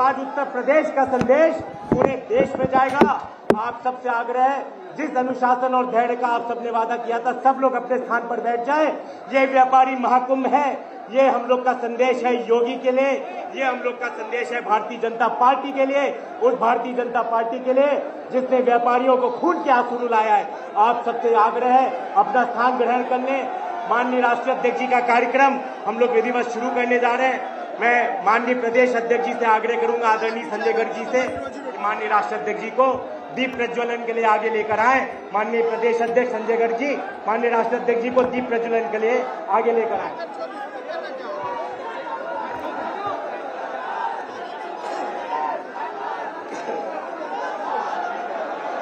आज उत्तर प्रदेश का संदेश पूरे देश में जाएगा। आप सबसे आग्रह है, जिस अनुशासन और धैर्य का आप सबने वादा किया था, सब लोग अपने स्थान पर बैठ जाए। ये व्यापारी महाकुंभ है, ये हम लोग का संदेश है योगी के लिए, ये हम लोग का संदेश है भारतीय जनता पार्टी के लिए, उस भारतीय जनता पार्टी के लिए जिसने व्यापारियों को खून के आंसू रुलाया है। आप सबसे आग्रह है अपना स्थान ग्रहण करने। माननीय राष्ट्रीय अध्यक्ष जी का कार्यक्रम हम लोग विधिवत शुरू करने जा रहे हैं। मैं माननीय प्रदेश अध्यक्ष जी से आग्रह करूंगा, आदरणीय संजय गर्ग जी से, माननीय राष्ट्रीय अध्यक्ष जी को दीप प्रज्वलन के लिए आगे लेकर आए। माननीय प्रदेश अध्यक्ष संजय गर्ग जी माननीय राष्ट्रीय अध्यक्ष जी को दीप प्रज्वलन के लिए आगे लेकर आए।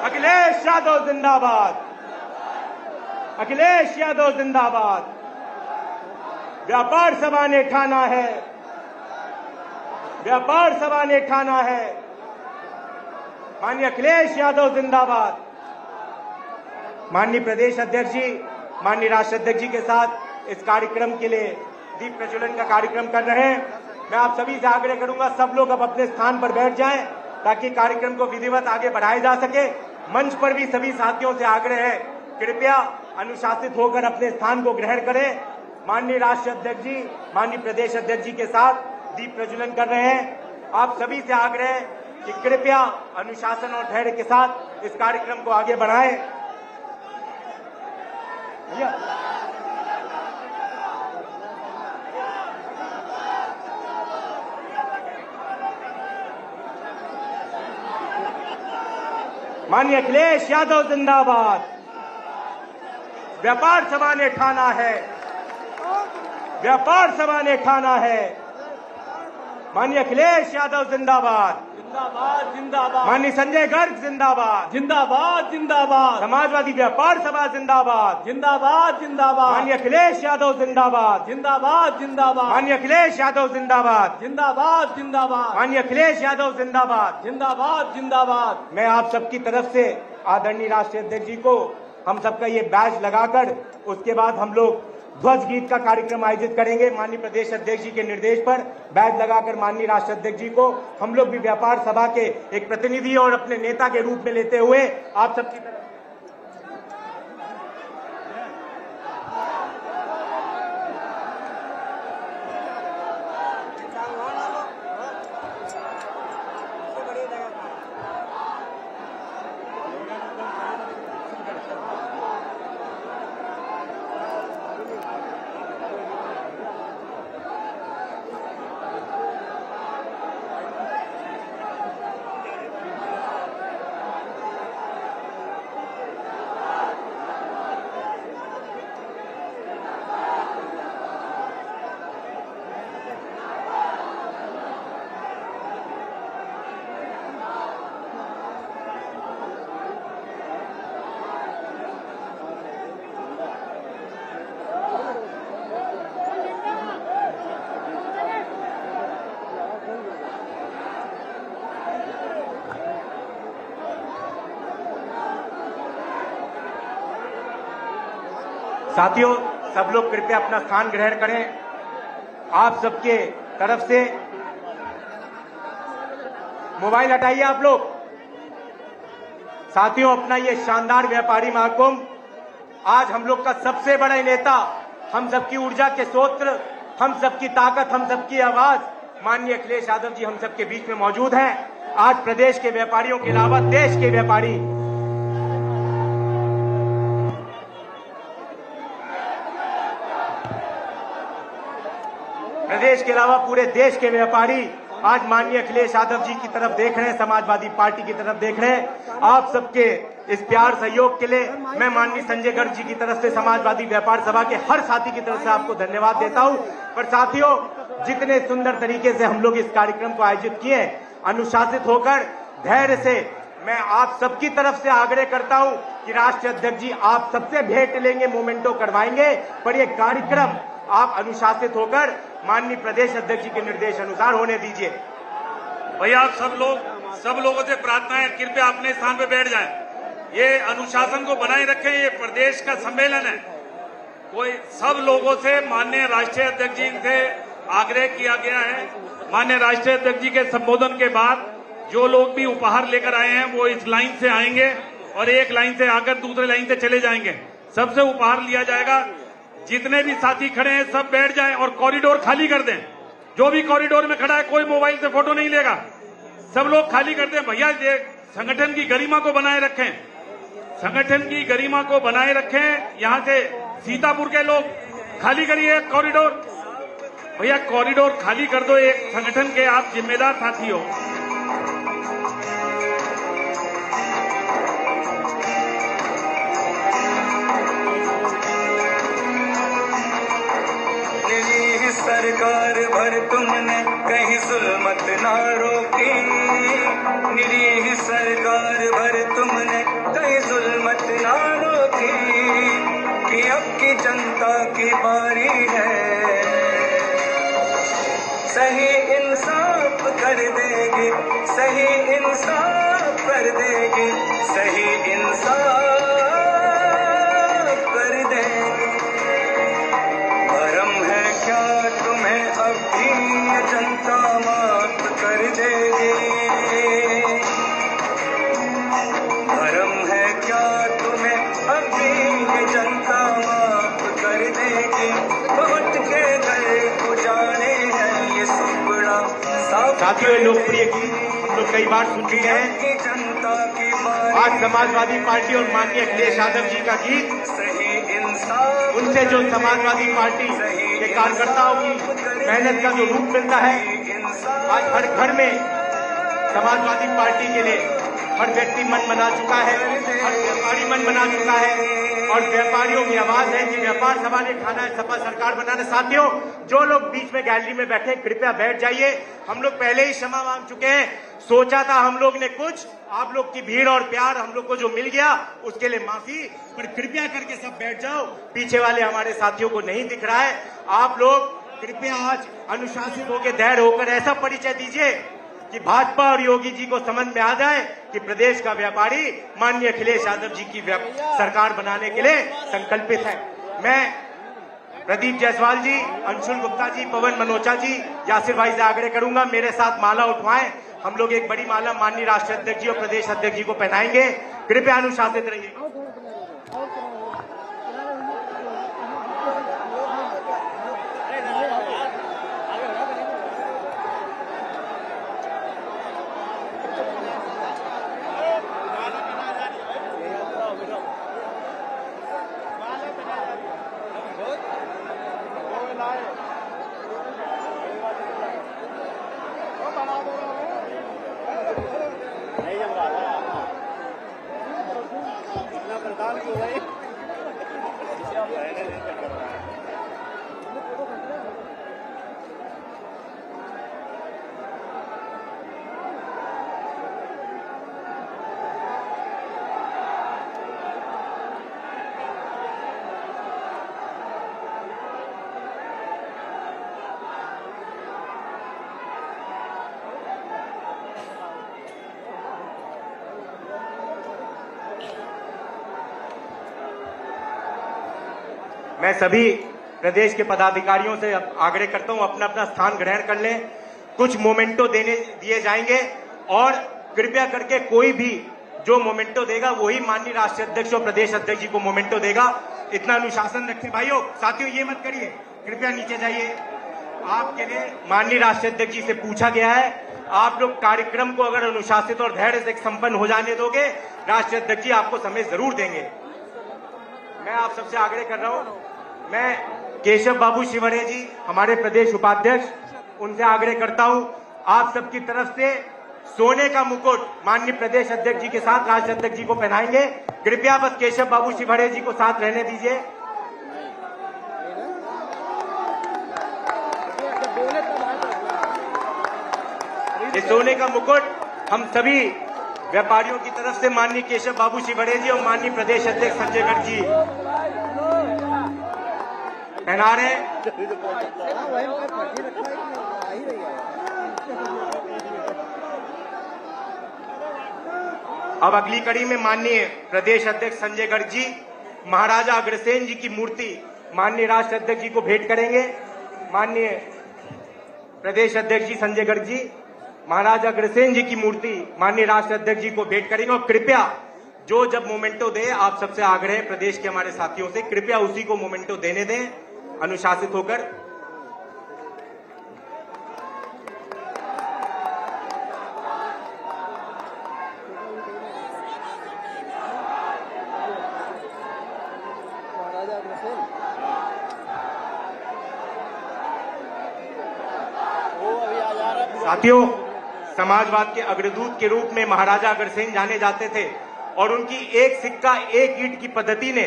अखिलेश यादव जिंदाबाद, अखिलेश यादव जिंदाबाद। व्यापार सभा ने ठाना है, व्यापार सभा ने ठाना है। माननीय अखिलेश यादव जिंदाबाद। माननीय प्रदेश अध्यक्ष जी माननीय राष्ट्रीय अध्यक्ष जी के साथ इस कार्यक्रम के लिए दीप प्रज्वलन का कार्यक्रम कर रहे हैं। मैं आप सभी से आग्रह करूंगा, सब लोग अब अपने स्थान पर बैठ जाएं ताकि कार्यक्रम को विधिवत आगे बढ़ाया जा सके। मंच पर भी सभी साथियों से आग्रह है, कृपया अनुशासित होकर अपने स्थान को ग्रहण करें। माननीय राष्ट्रीय अध्यक्ष जी माननीय प्रदेश अध्यक्ष जी के साथ दीप प्रज्वलन कर रहे हैं। आप सभी से आग्रह है कि कृपया अनुशासन और धैर्य के साथ इस कार्यक्रम को आगे बढ़ाएं। माननीय अखिलेश यादव जिंदाबाद। व्यापार सभा ने ठाना है, व्यापार सभा ने ठाना है। माननीय अखिलेश यादव जिंदाबाद, जिंदाबाद जिंदाबाद। माननीय संजय गर्ग जिंदाबाद, जिंदाबाद जिंदाबाद। समाजवादी व्यापार सभा जिंदाबाद, जिंदाबाद जिंदाबाद। माननीय अखिलेश यादव जिंदाबाद, जिंदाबाद जिंदाबाद। माननीय अखिलेश यादव जिंदाबाद, जिंदाबाद जिंदाबाद। माननीय अखिलेश यादव जिंदाबाद। जिंदाबाद जिंदाबाद। मैं आप सबकी तरफ से आदरणीय राष्ट्रीय अध्यक्ष जी को हम सबका ये बैज लगाकर उसके बाद हम लोग ध्वज गीत का कार्यक्रम आयोजित करेंगे। माननीय प्रदेश अध्यक्ष जी के निर्देश पर बैज लगाकर माननीय राष्ट्रीय अध्यक्ष जी को हम लोग भी व्यापार सभा के एक प्रतिनिधि और अपने नेता के रूप में लेते हुए आप सबकी तरफ साथियों, सब लोग कृपया अपना स्थान ग्रहण करें। आप सबके तरफ से मोबाइल हटाइए आप लोग। साथियों, अपना ये शानदार व्यापारी महाकुंभ आज हम लोग का सबसे बड़ा नेता, हम सबकी ऊर्जा के स्रोत, हम सबकी ताकत, हम सबकी आवाज माननीय अखिलेश यादव जी हम सबके बीच में मौजूद हैं। आज प्रदेश के व्यापारियों के अलावा देश के व्यापारी प्रदेश के अलावा पूरे देश के व्यापारी आज माननीय अखिलेश यादव जी की तरफ देख रहे हैं, समाजवादी पार्टी की तरफ देख रहे हैं। आप सबके इस प्यार सहयोग के लिए मैं माननीय संजय गर्ग जी की तरफ से समाजवादी व्यापार सभा के हर साथी की तरफ से आपको धन्यवाद देता हूं। पर साथियों, जितने सुंदर तरीके से हम लोग इस कार्यक्रम को आयोजित किए, अनुशासित होकर धैर्य से, मैं आप सबकी तरफ से आग्रह करता हूं कि राष्ट्रीय अध्यक्ष जी आप सबसे भेंट लेंगे, मोमेंटो करवाएंगे, पर यह कार्यक्रम आप अनुशासित होकर माननीय प्रदेश अध्यक्ष जी के निर्देश अनुसार होने दीजिए। भैया, आप सब लोगों से प्रार्थना है, कृपया अपने स्थान पर बैठ जाएं। ये अनुशासन को बनाए रखें, ये प्रदेश का सम्मेलन है। कोई सब लोगों से माननीय राष्ट्रीय अध्यक्ष जी से आग्रह किया गया है माननीय राष्ट्रीय अध्यक्ष जी के संबोधन के बाद जो लोग भी उपहार लेकर आए हैं वो इस लाइन से आएंगे और एक लाइन से आकर दूसरे लाइन से चले जाएंगे। सबसे उपहार लिया जाएगा। जितने भी साथी खड़े हैं सब बैठ जाएं और कॉरिडोर खाली कर दें। जो भी कॉरिडोर में खड़ा है कोई मोबाइल से फोटो नहीं लेगा। सब लोग खाली कर दें। भैया ये संगठन की गरिमा को बनाए रखें, संगठन की गरिमा को बनाए रखें। यहाँ से सीतापुर के लोग खाली करिए कॉरिडोर। भैया कॉरिडोर खाली कर दो। एक संगठन के आप जिम्मेदार साथी हो। सरकार भर तुमने कहीं जुल्मत ना रोकी, निरीह सरकार भर तुमने कहीं जुल्मत ना रोकी, कि अब की जनता की बारी है, सही इंसाफ कर देगी, सही इंसाफ कर देगी, सही इंसाफ कर देगी। भरम है क्या तुम्हें अब भी ये जनता माफ कर देगी, भरम है क्या तुम्हें अब भी ये जनता माफ कर देगी। बहुत के घर उजाड़े हैं ये सुपड़ा साफ। साथियों, लोकप्रिय गीत हम लोग कई बार सुन चुके हैं। जनता की आज समाजवादी पार्टी और माननीय अखिलेश यादव जी का गीत, सही इंसाफ, उनसे जो समाजवादी पार्टी के कार्यकर्ताओं की मेहनत का जो रूप मिलता है, आज हर घर में समाजवादी पार्टी के लिए हर व्यक्ति मन बना चुका है, हर व्यापारी मन बना चुका है और व्यापारियों की आवाज है कि व्यापार संभाले, खाना है सपा सरकार बनाना। साथियों, जो लोग बीच में गैलरी में बैठे कृपया बैठ जाइए। हम लोग पहले ही क्षमा मांग चुके हैं। सोचा था हम लोग ने कुछ, आप लोग की भीड़ और प्यार हम लोग को जो मिल गया उसके लिए माफी, पर कृपया करके सब बैठ जाओ। पीछे वाले हमारे साथियों को नहीं दिख रहा है। आप लोग कृपया आज अनुशासित होकर धैर्य होकर ऐसा परिचय दीजिए कि भाजपा और योगी जी को समझ में आ जाए कि प्रदेश का व्यापारी माननीय अखिलेश यादव जी की सरकार बनाने के लिए संकल्पित है। मैं प्रदीप जायसवाल जी, अंशुल गुप्ता जी, पवन मनोचा जी, यासिर भाई से आग्रह करूंगा मेरे साथ माला उठवाएं। हम लोग एक बड़ी माला माननीय राष्ट्रीय अध्यक्ष जी और प्रदेश अध्यक्ष जी को पहनाएंगे। कृपया अनुशासित रहिए। मैं सभी प्रदेश के पदाधिकारियों से आग्रह करता हूं अपना अपना स्थान ग्रहण कर लें। कुछ मोमेंटो दिए जाएंगे और कृपया करके कोई भी जो मोमेंटो देगा वही माननीय राष्ट्रीय अध्यक्ष और प्रदेश अध्यक्ष जी को मोमेंटो देगा। इतना अनुशासन रखें भाइयों। साथियों, ये मत करिए, कृपया नीचे जाइए। आपके लिए माननीय राष्ट्रीय अध्यक्ष जी से पूछा गया है, आप लोग कार्यक्रम को अगर अनुशासित और धैर्य से संपन्न हो जाने दोगे, राष्ट्रीय अध्यक्ष जी आपको समय जरूर देंगे। मैं आप सबसे आग्रह कर रहा हूं। मैं केशव बाबू शिवड़े जी, हमारे प्रदेश उपाध्यक्ष, उनसे आग्रह करता हूं आप सबकी तरफ से सोने का मुकुट माननीय प्रदेश अध्यक्ष जी के साथ राष्ट्रीय अध्यक्ष जी को पहनाएंगे। कृपया बस केशव बाबू शिवड़े जी को साथ रहने दीजिए। ये सोने का मुकुट हम सभी व्यापारियों की तरफ से माननीय केशव बाबू शिवड़े जी और माननीय प्रदेश अध्यक्ष संजय गर्ग जी पहना रहे हैं। अब अगली कड़ी में माननीय प्रदेश अध्यक्ष संजय गर्ग जी महाराजा अग्रसेन जी की मूर्ति माननीय राष्ट्रीय अध्यक्ष जी को भेंट करेंगे। माननीय प्रदेश अध्यक्ष जी संजय गर्ग जी महाराज अग्रसेन जी की मूर्ति माननीय राष्ट्र अध्यक्ष जी को भेंट करेंगे। और कृपया जो जब मोमेंटो दे, आप सबसे आग्रह है प्रदेश के हमारे साथियों से, कृपया उसी को मोमेंटो देने दें अनुशासित होकर। साथियों, समाजवाद के अग्रदूत के रूप में महाराजा अग्रसेन जाने जाते थे और उनकी एक सिक्का एक ईंट की पद्धति ने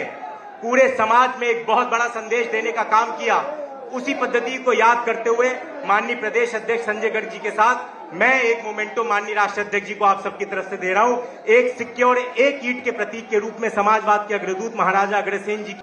पूरे समाज में एक बहुत बड़ा संदेश देने का काम किया। उसी पद्धति को याद करते हुए माननीय प्रदेश अध्यक्ष संजय गर्ग जी के साथ मैं एक मोमेंटो माननीय राष्ट्र अध्यक्ष जी को आप सबकी तरफ से दे रहा हूं। एक सिक्के और एक ईंट के प्रतीक के रूप में समाजवाद के अग्रदूत महाराजा अग्रसेन जी।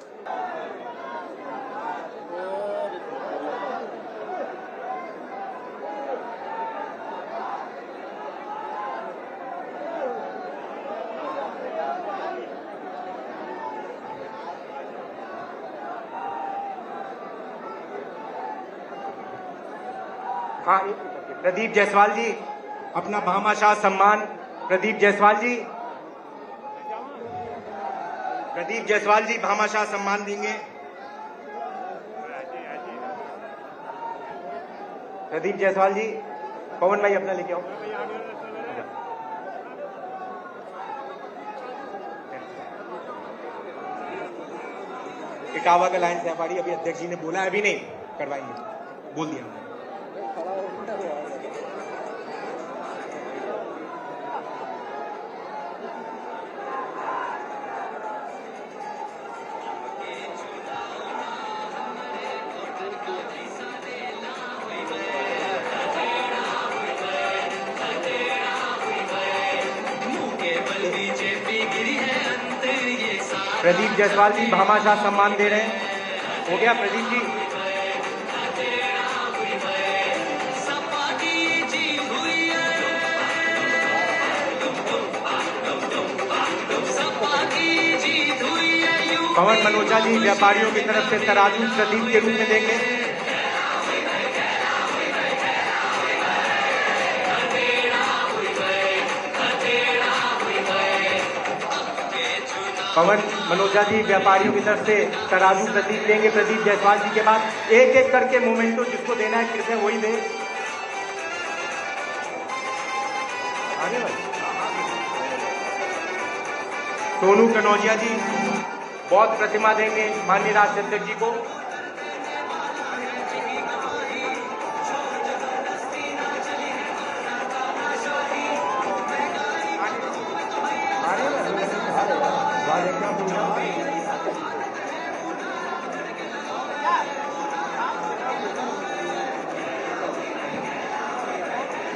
हाँ, प्रदीप जायसवाल जी अपना भामाशाह सम्मान। प्रदीप जायसवाल जी भामाशाह सम्मान देंगे। प्रदीप जायसवाल जी, पवन भाई अपना लेके आओ। इटावा का लाइन व्यापारी अभी अध्यक्ष जी ने बोला, अभी नहीं करवाएंगे, बोल दिया। प्रदीप जायसवाल जी भामाशाह सम्मान दे रहे हैं। हो गया प्रदीप जी। पवन मनोजा जी व्यापारियों की तरफ से तराजू प्रदीप के रूप में देंगे। पवन मनोजा जी व्यापारियों की तरफ से तराजू प्रतीक देंगे प्रदीप जायसवाल जी के बाद। एक एक करके मोमेंटो जिसको देना है कृपया वही दे। आगे भाई सोनू कनौजिया जी बौद्ध प्रतिमा देंगे माननीय राष्ट्र अध्यक्ष जी को।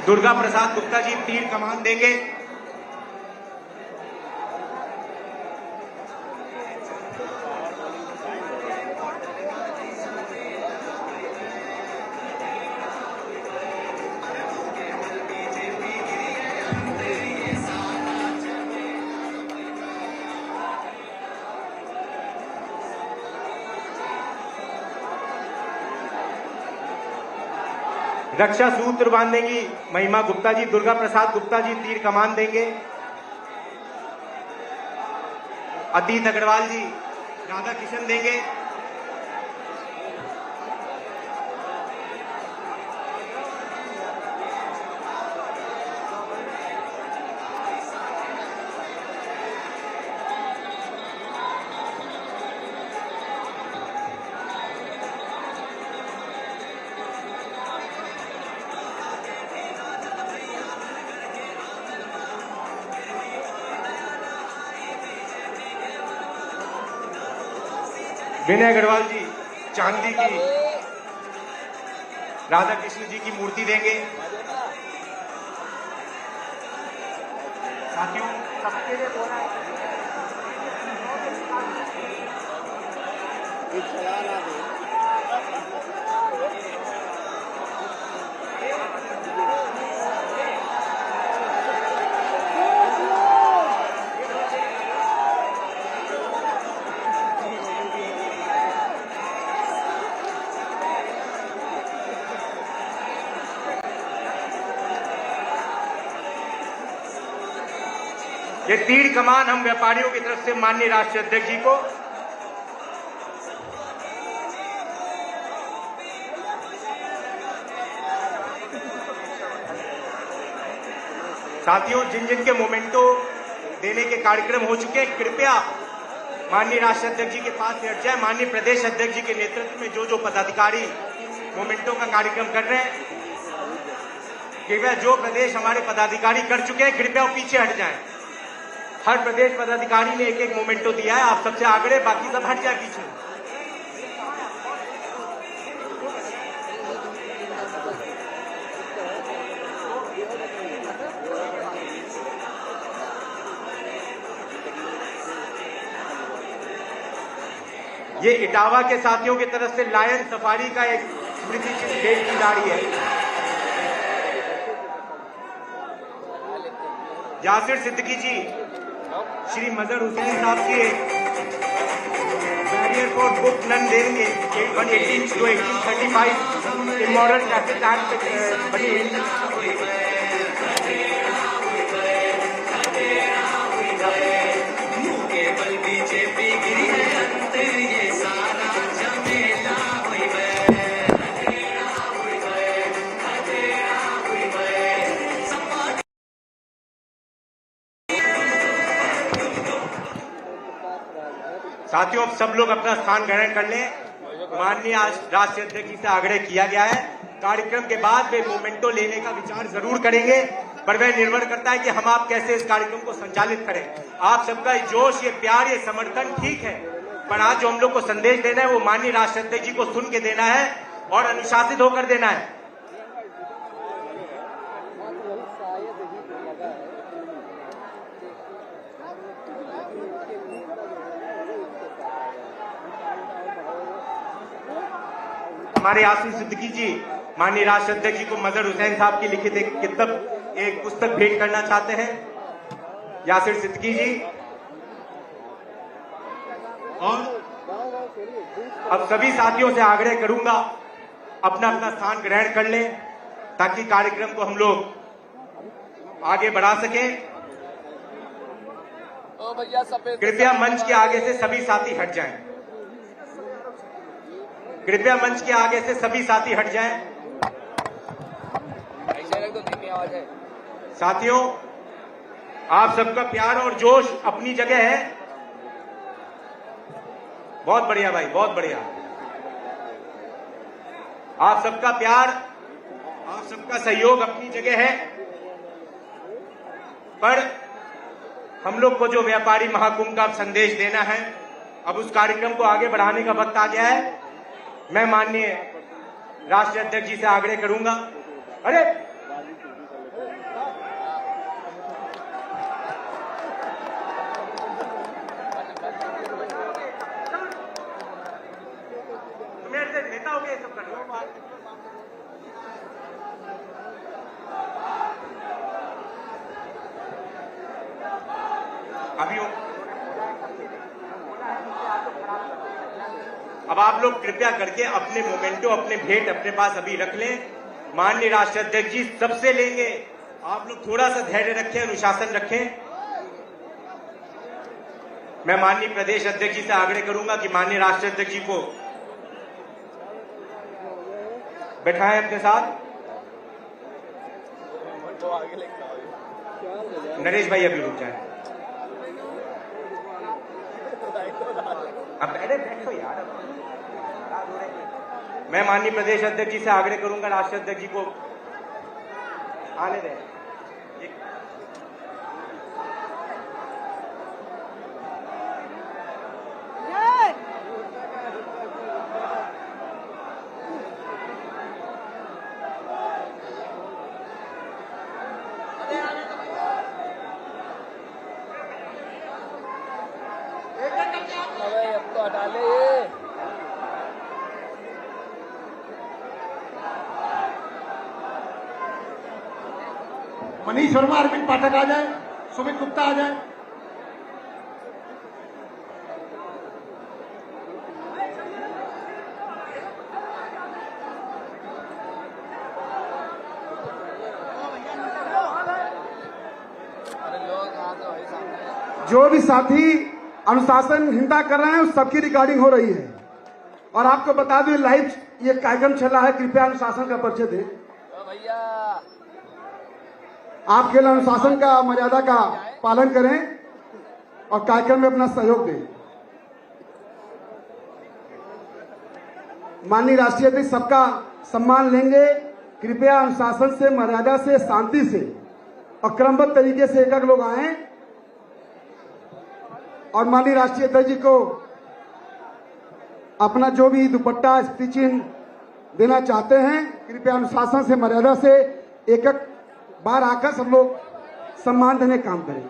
दुर्गा प्रसाद गुप्ता जी तीर कमान देंगे। रक्षा सूत्र बांधेंगी महिमा गुप्ता जी। दुर्गा प्रसाद गुप्ता जी तीर कमान देंगे। अतीत अग्रवाल जी राधा किशन देंगे। विनय अग्रवाल जी चांदी की राधा कृष्ण जी की मूर्ति देंगे। साथियों सबके लिए बोला है ये तीर कमान हम व्यापारियों की तरफ से माननीय राष्ट्रीय अध्यक्ष जी को साथियों, जिन जिन के मोमेंटो देने के कार्यक्रम हो चुके हैं, कृपया माननीय राष्ट्रीय अध्यक्ष जी के पास से हट जाए। माननीय प्रदेश अध्यक्ष जी के नेतृत्व में जो जो पदाधिकारी मोमेंटो का कार्यक्रम कर रहे हैं, कृपया जो प्रदेश हमारे पदाधिकारी कर चुके हैं, कृपया वो पीछे हट जाएं। हर प्रदेश पदाधिकारी ने एक एक मोमेंटो दिया है, आप सबसे आगे, बाकी सब हट जाए पीछे। ये इटावा के साथियों की तरफ से लायन सफारी का एक स्मृति चिन्ह भेंट की जा रही है। यासिर सिद्दीकी जी श्री मजहर हुसैन साहब के बैरियर फॉर बुक नन देंगे 118 जो 1835 इमोरल ट्रैफिक एक्ट बनी। साथियों, अब सब लोग अपना स्थान ग्रहण कर लें। माननीय राष्ट्रीय अध्यक्ष जी से आग्रह किया गया है, कार्यक्रम के बाद वे मोमेंटो लेने का विचार जरूर करेंगे, पर वह निर्भर करता है कि हम आप कैसे इस कार्यक्रम को संचालित करें। आप सबका ये जोश, ये प्यार, ये समर्थन ठीक है, पर आज जो हम लोग को संदेश देना है वो माननीय राष्ट्रीय अध्यक्ष जी को सुन के देना है और अनुशासित होकर देना है। हमारे यासिर सिद्दीकी जी माननीय राष्ट्रीय अध्यक्ष जी को मजहर हुसैन साहब की लिखित एक पुस्तक भेंट करना चाहते हैं। यासिर सिद्दीकी जी, और अब सभी साथियों से आग्रह करूंगा अपना अपना स्थान ग्रहण कर लें ताकि कार्यक्रम को हम लोग आगे बढ़ा सकें। कृपया मंच के आगे से सभी साथी हट जाएं। कृपया मंच के आगे से सभी साथी हट जाएं। साथियों, आप सबका प्यार और जोश अपनी जगह है। बहुत बढ़िया भाई, बहुत बढ़िया। आप सबका प्यार, आप सबका सहयोग अपनी जगह है, पर हम लोग को जो व्यापारी महाकुंभ का संदेश देना है, अब उस कार्यक्रम को आगे बढ़ाने का वक्त आ गया है। मैं माननीय राष्ट्रीय अध्यक्ष जी से आग्रह करूंगा। अरे मेरे से नेता हो गए, ये सब कर लो। अभी अब आप लोग कृपया करके अपने मोमेंटो, अपने भेंट अपने पास अभी रख लें। माननीय राष्ट्रीय अध्यक्ष जी सबसे लेंगे, आप लोग थोड़ा सा धैर्य रखें, अनुशासन रखें। मैं माननीय प्रदेश अध्यक्ष जी से आग्रह करूंगा कि माननीय राष्ट्रीय अध्यक्ष जी को बैठाएं अपने साथ। नरेश भाई अभी रुक जाए। अब बैठो यार। मैं माननीय प्रदेश अध्यक्ष जी से आग्रह करूंगा, राष्ट्रीय अध्यक्ष जी को आने दें। अब तो हटा ले ये। मनीष वर्मा, अरविंद पाठक आ जाए, सुमित गुप्ता आ जाए। अरे लोग आ तो भाई सामने। जो भी साथी अनुशासनहीनता कर रहे हैं उस सबकी रिकॉर्डिंग हो रही है। और आपको बता दूं लाइव ये कार्यक्रम चल रहा है, कृपया अनुशासन का परिचय दें। भैया आप केवल अनुशासन का मर्यादा का पालन करें और कार्यक्रम में अपना सहयोग दें। माननीय राष्ट्रीय अध्यक्ष सबका सम्मान लेंगे। कृपया अनुशासन से, मर्यादा से, शांति से और क्रमबद्ध तरीके से एक लोग आए और माननीय राष्ट्रीय अध्यक्ष जी को अपना जो भी दुपट्टा स्मृति चिन्ह देना चाहते हैं, कृपया अनुशासन से, मर्यादा से एक बार आकर सब लोग सम्मान देने का काम करें।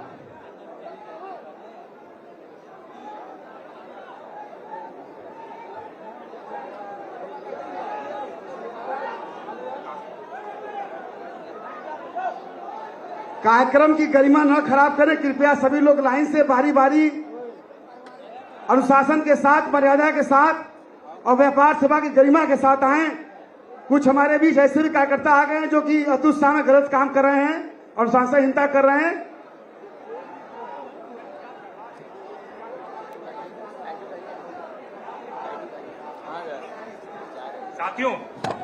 कार्यक्रम की गरिमा न खराब करें। कृपया सभी लोग लाइन से बारी बारी अनुशासन के साथ, मर्यादा के साथ और व्यापार सेवा की गरिमा के साथ आएं। कुछ हमारे बीच ऐसे भी कार्यकर्ता आ गए हैं जो कि अतुत्साह में गलत काम कर रहे हैं और अनुशासनहीनता कर रहे हैं। साथियों,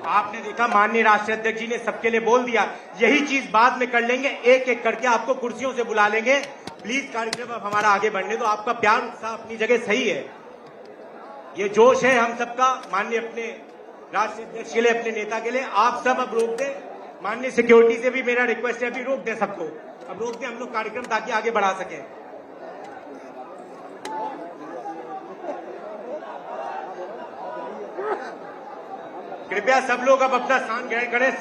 आपने देखा माननीय राष्ट्रीय अध्यक्ष जी ने सबके लिए बोल दिया। यही चीज बाद में कर लेंगे, एक एक करके आपको कुर्सियों से बुला लेंगे। प्लीज कार्यक्रम अब हमारा आगे बढ़ने दो। आपका प्यार उत्साह अपनी जगह सही है, ये जोश है हम सबका। माननीय अपने राष्ट्रीय अध्यक्ष के लिए, अपने नेता के लिए आप सब अब रोक दें। माननीय सिक्योरिटी से भी मेरा रिक्वेस्ट है, अभी रोक दें सबको, अब रोक दें हम लोग कार्यक्रम ताकि आगे बढ़ा सकें। कृपया सब लोग अब अपना स्थान ग्रहण करें।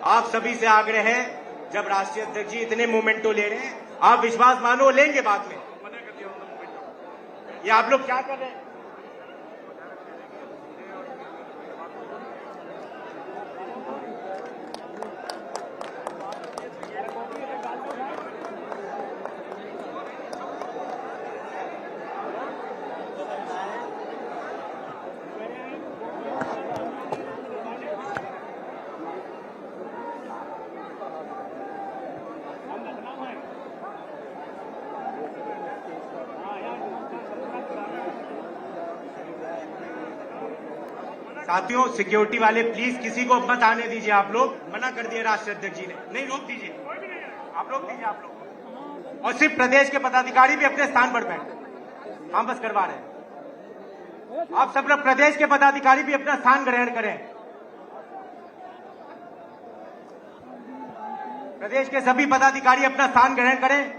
आप सभी से आग्रह है, जब राष्ट्रीय अध्यक्ष जी इतने मोमेंटो ले रहे हैं, आप विश्वास मानो लेंगे बाद में। ये आप लोग क्या कर रहे हैं? साथियों, सिक्योरिटी वाले प्लीज किसी को मत आने दीजिए। आप लोग मना कर दिए राष्ट्रीय अध्यक्ष जी ने। नहीं, रोक दीजिए, आप रोक दीजिए आप लोग। और सिर्फ प्रदेश के पदाधिकारी भी अपने स्थान पर बैठे, हम बस करवा रहे हैं। आप सब लोग प्रदेश के पदाधिकारी भी अपना स्थान ग्रहण करें। प्रदेश के सभी पदाधिकारी अपना स्थान ग्रहण करें।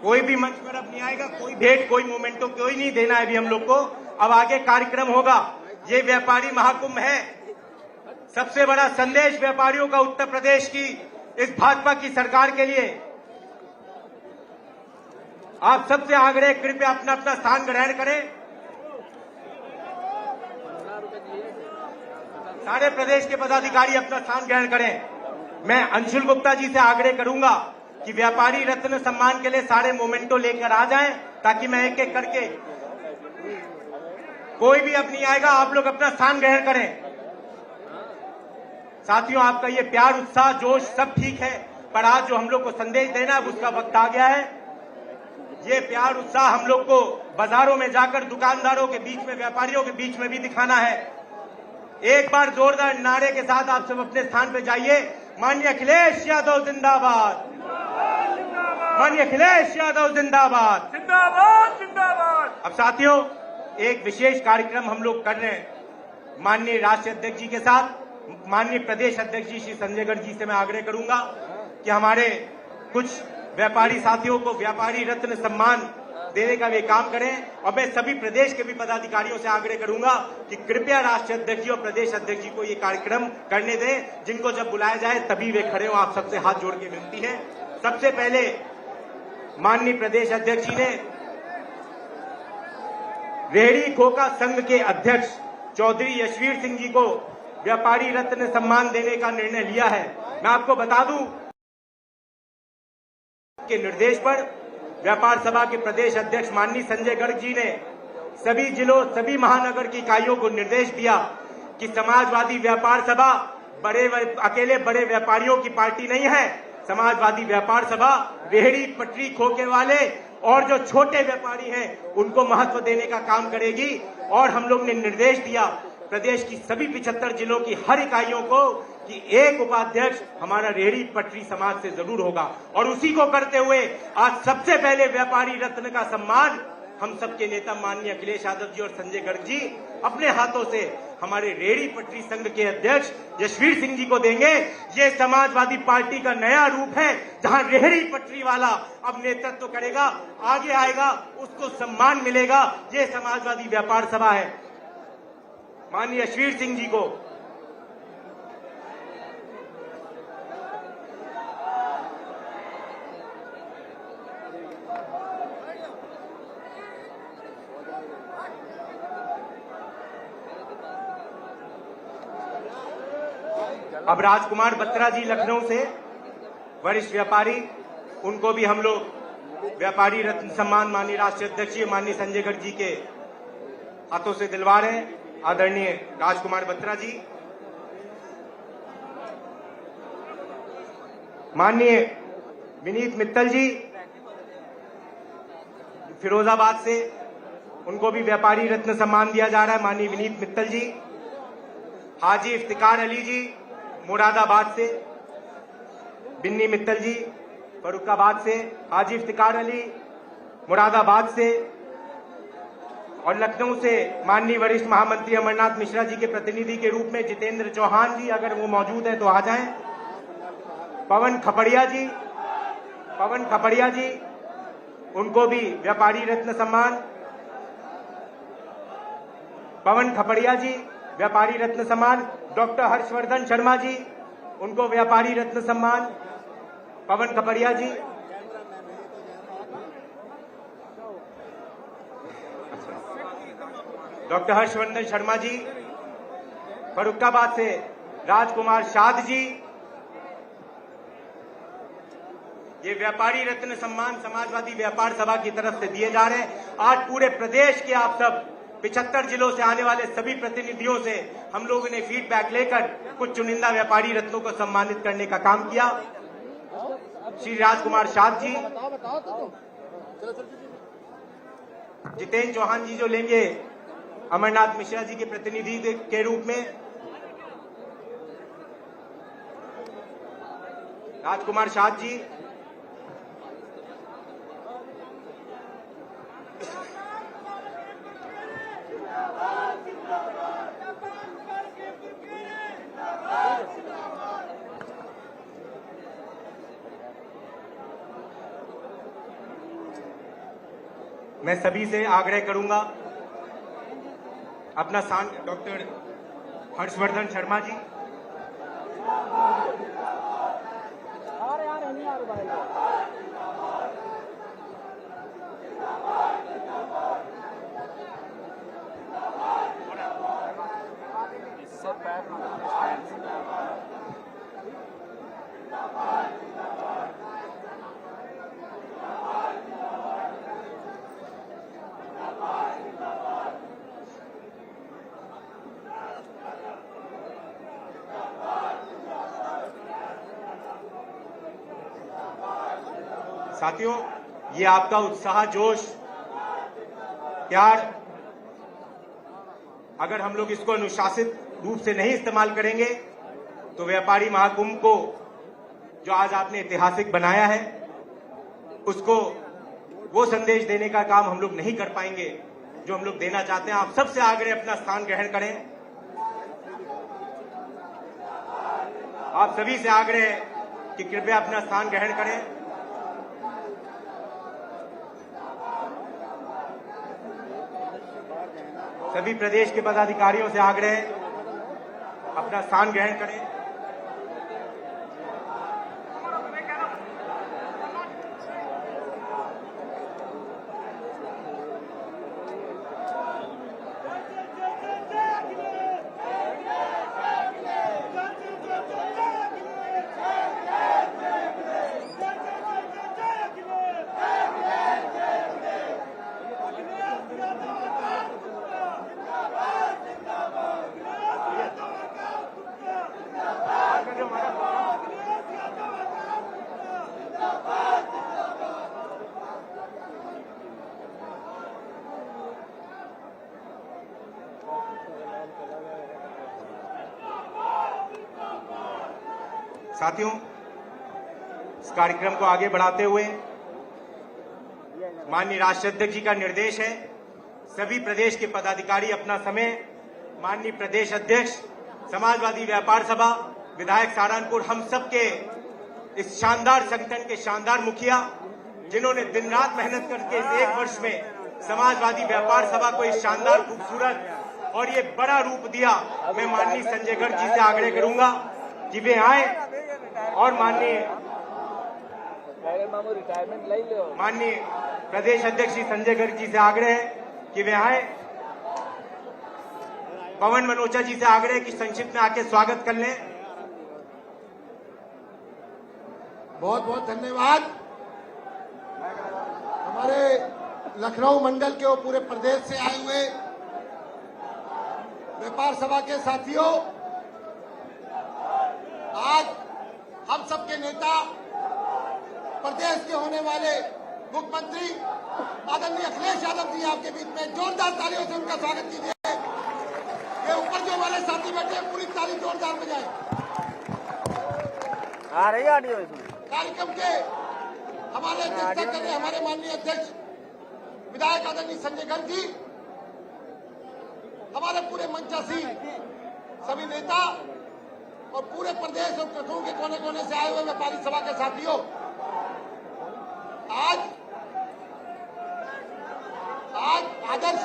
कोई भी मंच पर अब नहीं आएगा, कोई भेंट, कोई मोमेंटो, कोई नहीं देना है अभी हम लोग को। अब आगे कार्यक्रम होगा। ये व्यापारी महाकुंभ है, सबसे बड़ा संदेश व्यापारियों का उत्तर प्रदेश की इस भाजपा की सरकार के लिए। आप सबसे आग्रह, कृपया अपना अपना स्थान ग्रहण करें। सारे प्रदेश के पदाधिकारी अपना स्थान ग्रहण करें। मैं अंशुल गुप्ता जी से आग्रह करूंगा कि व्यापारी रत्न सम्मान के लिए सारे मोमेंटो लेकर आ जाएं, ताकि मैं एक एक करके, कोई भी अब नहीं आएगा, आप लोग अपना स्थान ग्रहण करें। साथियों, आपका ये प्यार, उत्साह, जोश सब ठीक है, पर आज जो हम लोग को संदेश देना है उसका वक्त आ गया है। ये प्यार उत्साह हम लोग को बाजारों में जाकर दुकानदारों के बीच में, व्यापारियों के बीच में भी दिखाना है। एक बार जोरदार नारे के साथ आप सब अपने स्थान पर जाइए। माननीय अखिलेश यादव जिंदाबाद, माननीय अखिलेश यादव जिंदाबाद, जिंदाबाद जिंदाबाद। अब साथियों, एक विशेष कार्यक्रम हम लोग कर रहे हैं माननीय राष्ट्रीय अध्यक्ष जी के साथ। माननीय प्रदेश अध्यक्ष जी श्री संजय गढ़ जी से मैं आग्रह करूंगा कि हमारे कुछ व्यापारी साथियों को व्यापारी रत्न सम्मान देने का वे काम करें। और मैं सभी प्रदेश के भी पदाधिकारियों से आग्रह करूंगा कि कृपया राष्ट्रीय अध्यक्ष जी और प्रदेश अध्यक्ष जी को ये कार्यक्रम करने दें। जिनको जब बुलाया जाए तभी वे खड़े हो। आप सबसे हाथ जोड़ के विनती है। सबसे पहले माननीय प्रदेश अध्यक्ष जी ने रेहड़ी खोका संघ के अध्यक्ष चौधरी यशवीर सिंह जी को व्यापारी रत्न सम्मान देने का निर्णय लिया है। मैं आपको बता दूं के निर्देश पर व्यापार सभा के प्रदेश अध्यक्ष माननीय संजय गर्ग जी ने सभी जिलों, सभी महानगर की इकाइयों को निर्देश दिया कि समाजवादी व्यापार सभा अकेले बड़े व्यापारियों की पार्टी नहीं है। समाजवादी व्यापार सभा रेहड़ी पटरी खोके वाले और जो छोटे व्यापारी हैं उनको महत्व देने का काम करेगी। और हम लोग ने निर्देश दिया प्रदेश की सभी 75 जिलों की हर इकाइयों को कि एक उपाध्यक्ष हमारा रेहड़ी पटरी समाज से जरूर होगा। और उसी को करते हुए आज सबसे पहले व्यापारी रत्न का सम्मान हम सबके नेता माननीय अखिलेश यादव जी और संजय गर्ग जी अपने हाथों से हमारे रेहड़ी पटरी संघ के अध्यक्ष यशवीर सिंह जी को देंगे। ये समाजवादी पार्टी का नया रूप है, जहां रेहड़ी पटरी वाला अब नेतृत्व करेगा, आगे आएगा, उसको सम्मान मिलेगा। ये समाजवादी व्यापार सभा है। माननीय यशवीर सिंह जी को अब राजकुमार बत्रा जी लखनऊ से वरिष्ठ व्यापारी, उनको भी हम लोग व्यापारी रत्न सम्मान माननीय राष्ट्रीय अध्यक्ष माननीय संजय गर्ग जी के हाथों से दिलवा रहे हैं। आदरणीय राजकुमार बत्रा जी, माननीय विनीत मित्तल जी फिरोजाबाद से, उनको भी व्यापारी रत्न सम्मान दिया जा रहा है। माननीय विनीत मित्तल जी। हाजी इफ्तिकार अली जी मुरादाबाद से, बिन्नी मित्तल जी फरुखाबाद से, हाजी इफ्तिकार अली मुरादाबाद से, और लखनऊ से माननीय वरिष्ठ महामंत्री अमरनाथ मिश्रा जी के प्रतिनिधि के रूप में जितेंद्र चौहान जी, अगर वो मौजूद हैं तो आ जाएं। पवन खपड़िया जी, उनको भी व्यापारी रत्न सम्मान। पवन खपड़िया जी व्यापारी रत्न सम्मान। डॉक्टर हर्षवर्धन शर्मा जी, उनको व्यापारी रत्न सम्मान। पवन खपड़िया जी। डॉक्टर हर्षवर्धन शर्मा जी। फरुखाबाद से राजकुमार शाद जी, ये व्यापारी रत्न सम्मान समाजवादी व्यापार सभा की तरफ से दिए जा रहे हैं। आज पूरे प्रदेश के आप सब 75 जिलों से आने वाले सभी प्रतिनिधियों से हम लोगों ने फीडबैक लेकर कुछ चुनिंदा व्यापारी रत्नों को सम्मानित करने का काम किया। श्री राजकुमार शाद जी, जितेंद्र चौहान जी जो लेंगे अमरनाथ मिश्रा जी के प्रतिनिधि के रूप में। राजकुमार शाद जी, मैं सभी से आग्रह करूंगा अपना स्थान। डॉक्टर हर्षवर्धन शर्मा जी, साथियों, ये आपका उत्साह, जोश, प्यार, अगर हम लोग इसको अनुशासित रूप से नहीं इस्तेमाल करेंगे तो व्यापारी महाकुंभ को जो आज आपने ऐतिहासिक बनाया है उसको वो संदेश देने का काम हम लोग नहीं कर पाएंगे जो हम लोग देना चाहते हैं। आप सबसे आग्रह अपना स्थान ग्रहण करें। आप सभी से आग्रह है कि कृपया अपना स्थान ग्रहण करें। सभी प्रदेश के पदाधिकारियों से आग्रह है अपना स्थान ग्रहण करें। साथियों, इस कार्यक्रम को आगे बढ़ाते हुए माननीय राष्ट्रीय अध्यक्ष जी का निर्देश है, सभी प्रदेश के पदाधिकारी अपना समय माननीय प्रदेश अध्यक्ष, समाजवादी व्यापार सभा, विधायक सहारनपुर, हम सब के इस शानदार संगठन के शानदार मुखिया, जिन्होंने दिन रात मेहनत करके इस 1 वर्ष में समाजवादी व्यापार सभा को इस शानदार, खूबसूरत और ये बड़ा रूप दिया। मैं माननीय संजय गर्ग जी से आग्रह करूंगा कि वे आए और माननीय प्रदेश अध्यक्ष श्री संजय गर्ग जी से आग्रह है कि वे आए। पवन मनोचा जी से आग्रह है कि संक्षिप्त में आके स्वागत कर लें। बहुत बहुत धन्यवाद। हमारे लखनऊ मंडल के और पूरे प्रदेश से आए हुए व्यापार सभा के साथियों, आज हम सबके नेता, प्रदेश के होने वाले मुख्यमंत्री आदरणीय अखिलेश यादव जी आपके बीच में जोरदार तालियों से उनका स्वागत कीजिए। ये ऊपर जो हमारे साथी बैठे हैं, पूरी ताली जोरदार बजाएं। आ रही ऑडियो कार्यक्रम के हमारे अध्यक्षता कर रहे हमारे माननीय अध्यक्ष विधायक आदरणीय संजय गर्ग जी, हमारे पूरे मंचासी सभी नेता और पूरे प्रदेश और प्रखंडों के कोने कोने से आए हुए व्यापारी सभा के साथियों, आज आदर्श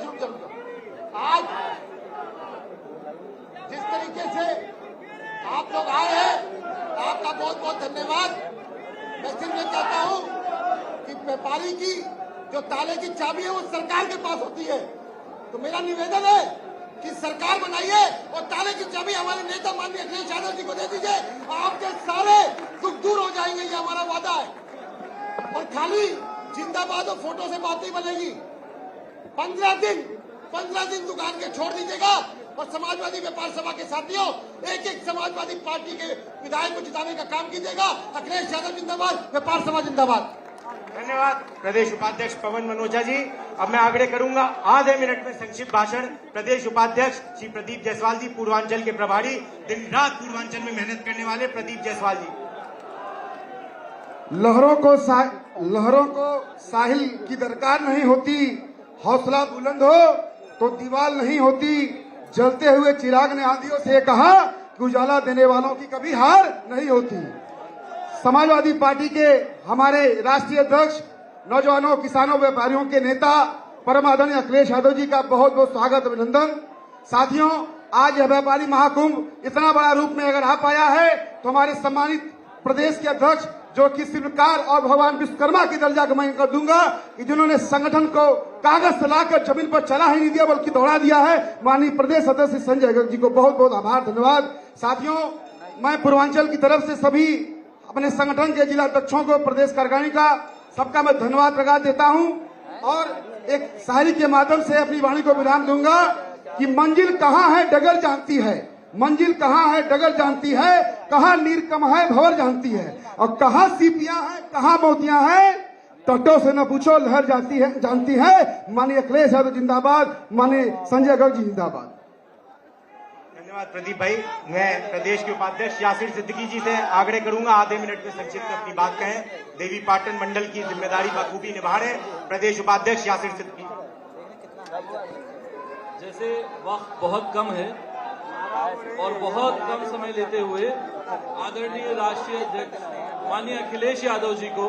रुक जाओ। आज जिस तरीके से आप लोग आए हैं, आपका बहुत बहुत धन्यवाद। मैं सिर्फ ये कहता हूं कि व्यापारी की जो ताले की चाबी है वो सरकार के पास होती है, तो मेरा निवेदन है कि सरकार बनाइए और ताले की चाबी हमारे नेता माननीय अखिलेश यादव जी को दे दीजिए। आपके सारे दुख दूर हो जाएंगे, ये हमारा वादा है। और खाली जिंदाबाद और फोटो से बात नहीं बनेगी। 15 दिन दुकान के छोड़ दीजिएगा और समाजवादी व्यापार सभा के साथियों, एक समाजवादी पार्टी के विधायक को जिताने का काम कीजिएगा। अखिलेश यादव जिंदाबाद, व्यापार सभा जिंदाबाद। धन्यवाद प्रदेश उपाध्यक्ष पवन मनोचा जी। अब मैं आग्रह करूंगा आधे मिनट में संक्षिप्त भाषण प्रदेश उपाध्यक्ष श्री प्रदीप जायसवाल जी, पूर्वांचल के प्रभारी, दिन रात पूर्वांचल में मेहनत करने वाले प्रदीप जायसवाल जी। लहरों को साहिल की दरकार नहीं होती, हौसला बुलंद हो तो दीवार नहीं होती। जलते हुए चिराग ने आंधियों से कहा कि उजाला देने वालों की कभी हार नहीं होती। समाजवादी पार्टी के हमारे राष्ट्रीय अध्यक्ष, नौजवानों, किसानों, व्यापारियों के नेता परम आदरणीय अखिलेश यादव जी का बहुत बहुत स्वागत, अभिनंदन। साथियों, आज यह व्यापारी महाकुंभ इतना बड़ा रूप में अगर आ पाया है तो हमारे सम्मानित प्रदेश के अध्यक्ष, जो कि शिल्पकार और भगवान विश्वकर्मा की दर्जा का मैं कर दूंगा कि जिन्होंने संगठन को कागज से लाकर जमीन पर चला ही नहीं दिया बल्कि दौड़ा दिया है, माननीय प्रदेश अध्यक्ष संजय गर्ग जी को बहुत बहुत आभार, धन्यवाद। साथियों, मैं पूर्वांचल की तरफ से सभी अपने संगठन के जिला अध्यक्षों को, प्रदेश कार्यकारिणी का सबका मैं धन्यवाद प्रकाश देता हूं और एक शायरी के माध्यम से अपनी वाणी को विराम दूंगा कि मंजिल कहाँ है डगर जानती है, मंजिल कहाँ है डगर जानती है, कहाँ नीरकम है भंवर जानती है, और कहाँ सीपियां हैं कहाँ मोतियां हैं, तटों से न पूछो लहर जानती है। माननीय अखिलेश यादव जिंदाबाद, माननीय संजय गर्ग जी जिंदाबाद। धन्यवाद प्रदीप भाई। मैं प्रदेश के उपाध्यक्ष यासिर सिद्दीकी जी से आग्रह करूंगा आधे मिनट में संक्षिप्त में अपनी बात कहें। देवी पाटन मंडल की जिम्मेदारी बखूबी निभा रहे प्रदेश उपाध्यक्ष यासिर सिद्दीकी। जैसे वक्त बहुत कम है और बहुत कम समय लेते हुए आदरणीय राष्ट्रीय अध्यक्ष माननीय अखिलेश यादव जी को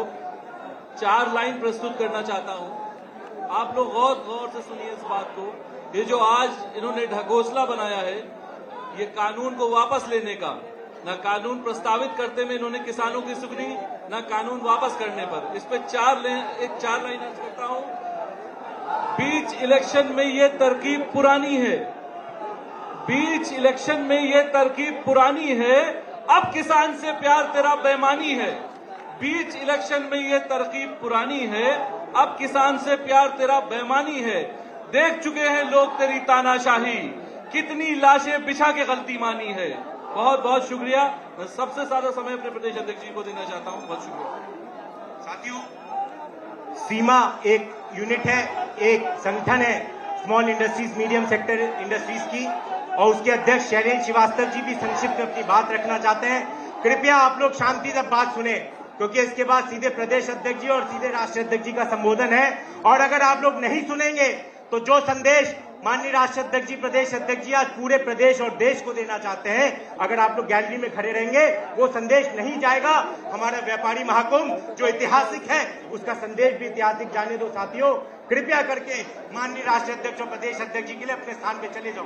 4 लाइन प्रस्तुत करना चाहता हूं। आप लोग गौर से सुनिए इस बात को। ये जो आज इन्होंने ढकोसला बनाया है, ये कानून को वापस लेने का, न कानून प्रस्तावित करते में इन्होंने किसानों की सुनी, न कानून वापस करने पर। इस पे 4 लाइन करता हूं। बीच इलेक्शन में ये तरकीब पुरानी है, बीच इलेक्शन में ये तरकीब पुरानी है, अब किसान से प्यार तेरा बेईमानी है। बीच इलेक्शन में ये तरकीब पुरानी है, अब किसान से प्यार तेरा बेईमानी है। देख चुके हैं लोग तेरी तानाशाही, कितनी लाशें बिछा के गलती मानी है। बहुत बहुत शुक्रिया। मैं सबसे ज्यादा समय अपने प्रदेश अध्यक्ष जी को देना चाहता हूं। बहुत शुक्रिया। साथियों, सीमा एक यूनिट है, एक संगठन है small industries medium sector industries की, और उसके अध्यक्ष शैलेंद्र श्रीवास्तव जी भी संक्षिप्त में अपनी बात रखना चाहते हैं। कृपया आप लोग शांति से बात सुने, क्योंकि इसके बाद सीधे प्रदेश अध्यक्ष जी और सीधे राष्ट्रीय अध्यक्ष जी का संबोधन है। और अगर आप लोग नहीं सुनेंगे तो जो संदेश माननीय राष्ट्रीय अध्यक्ष जी, प्रदेश अध्यक्ष जी आज पूरे प्रदेश और देश को देना चाहते हैं, अगर आप लोग गैलरी में खड़े रहेंगे वो संदेश नहीं जाएगा। हमारा व्यापारी महाकुंभ जो ऐतिहासिक है उसका संदेश भी ऐतिहासिक जाने दो। साथियों, कृपया करके माननीय राष्ट्रीय अध्यक्ष और प्रदेश अध्यक्ष जी के लिए अपने स्थान पे चले जाओ।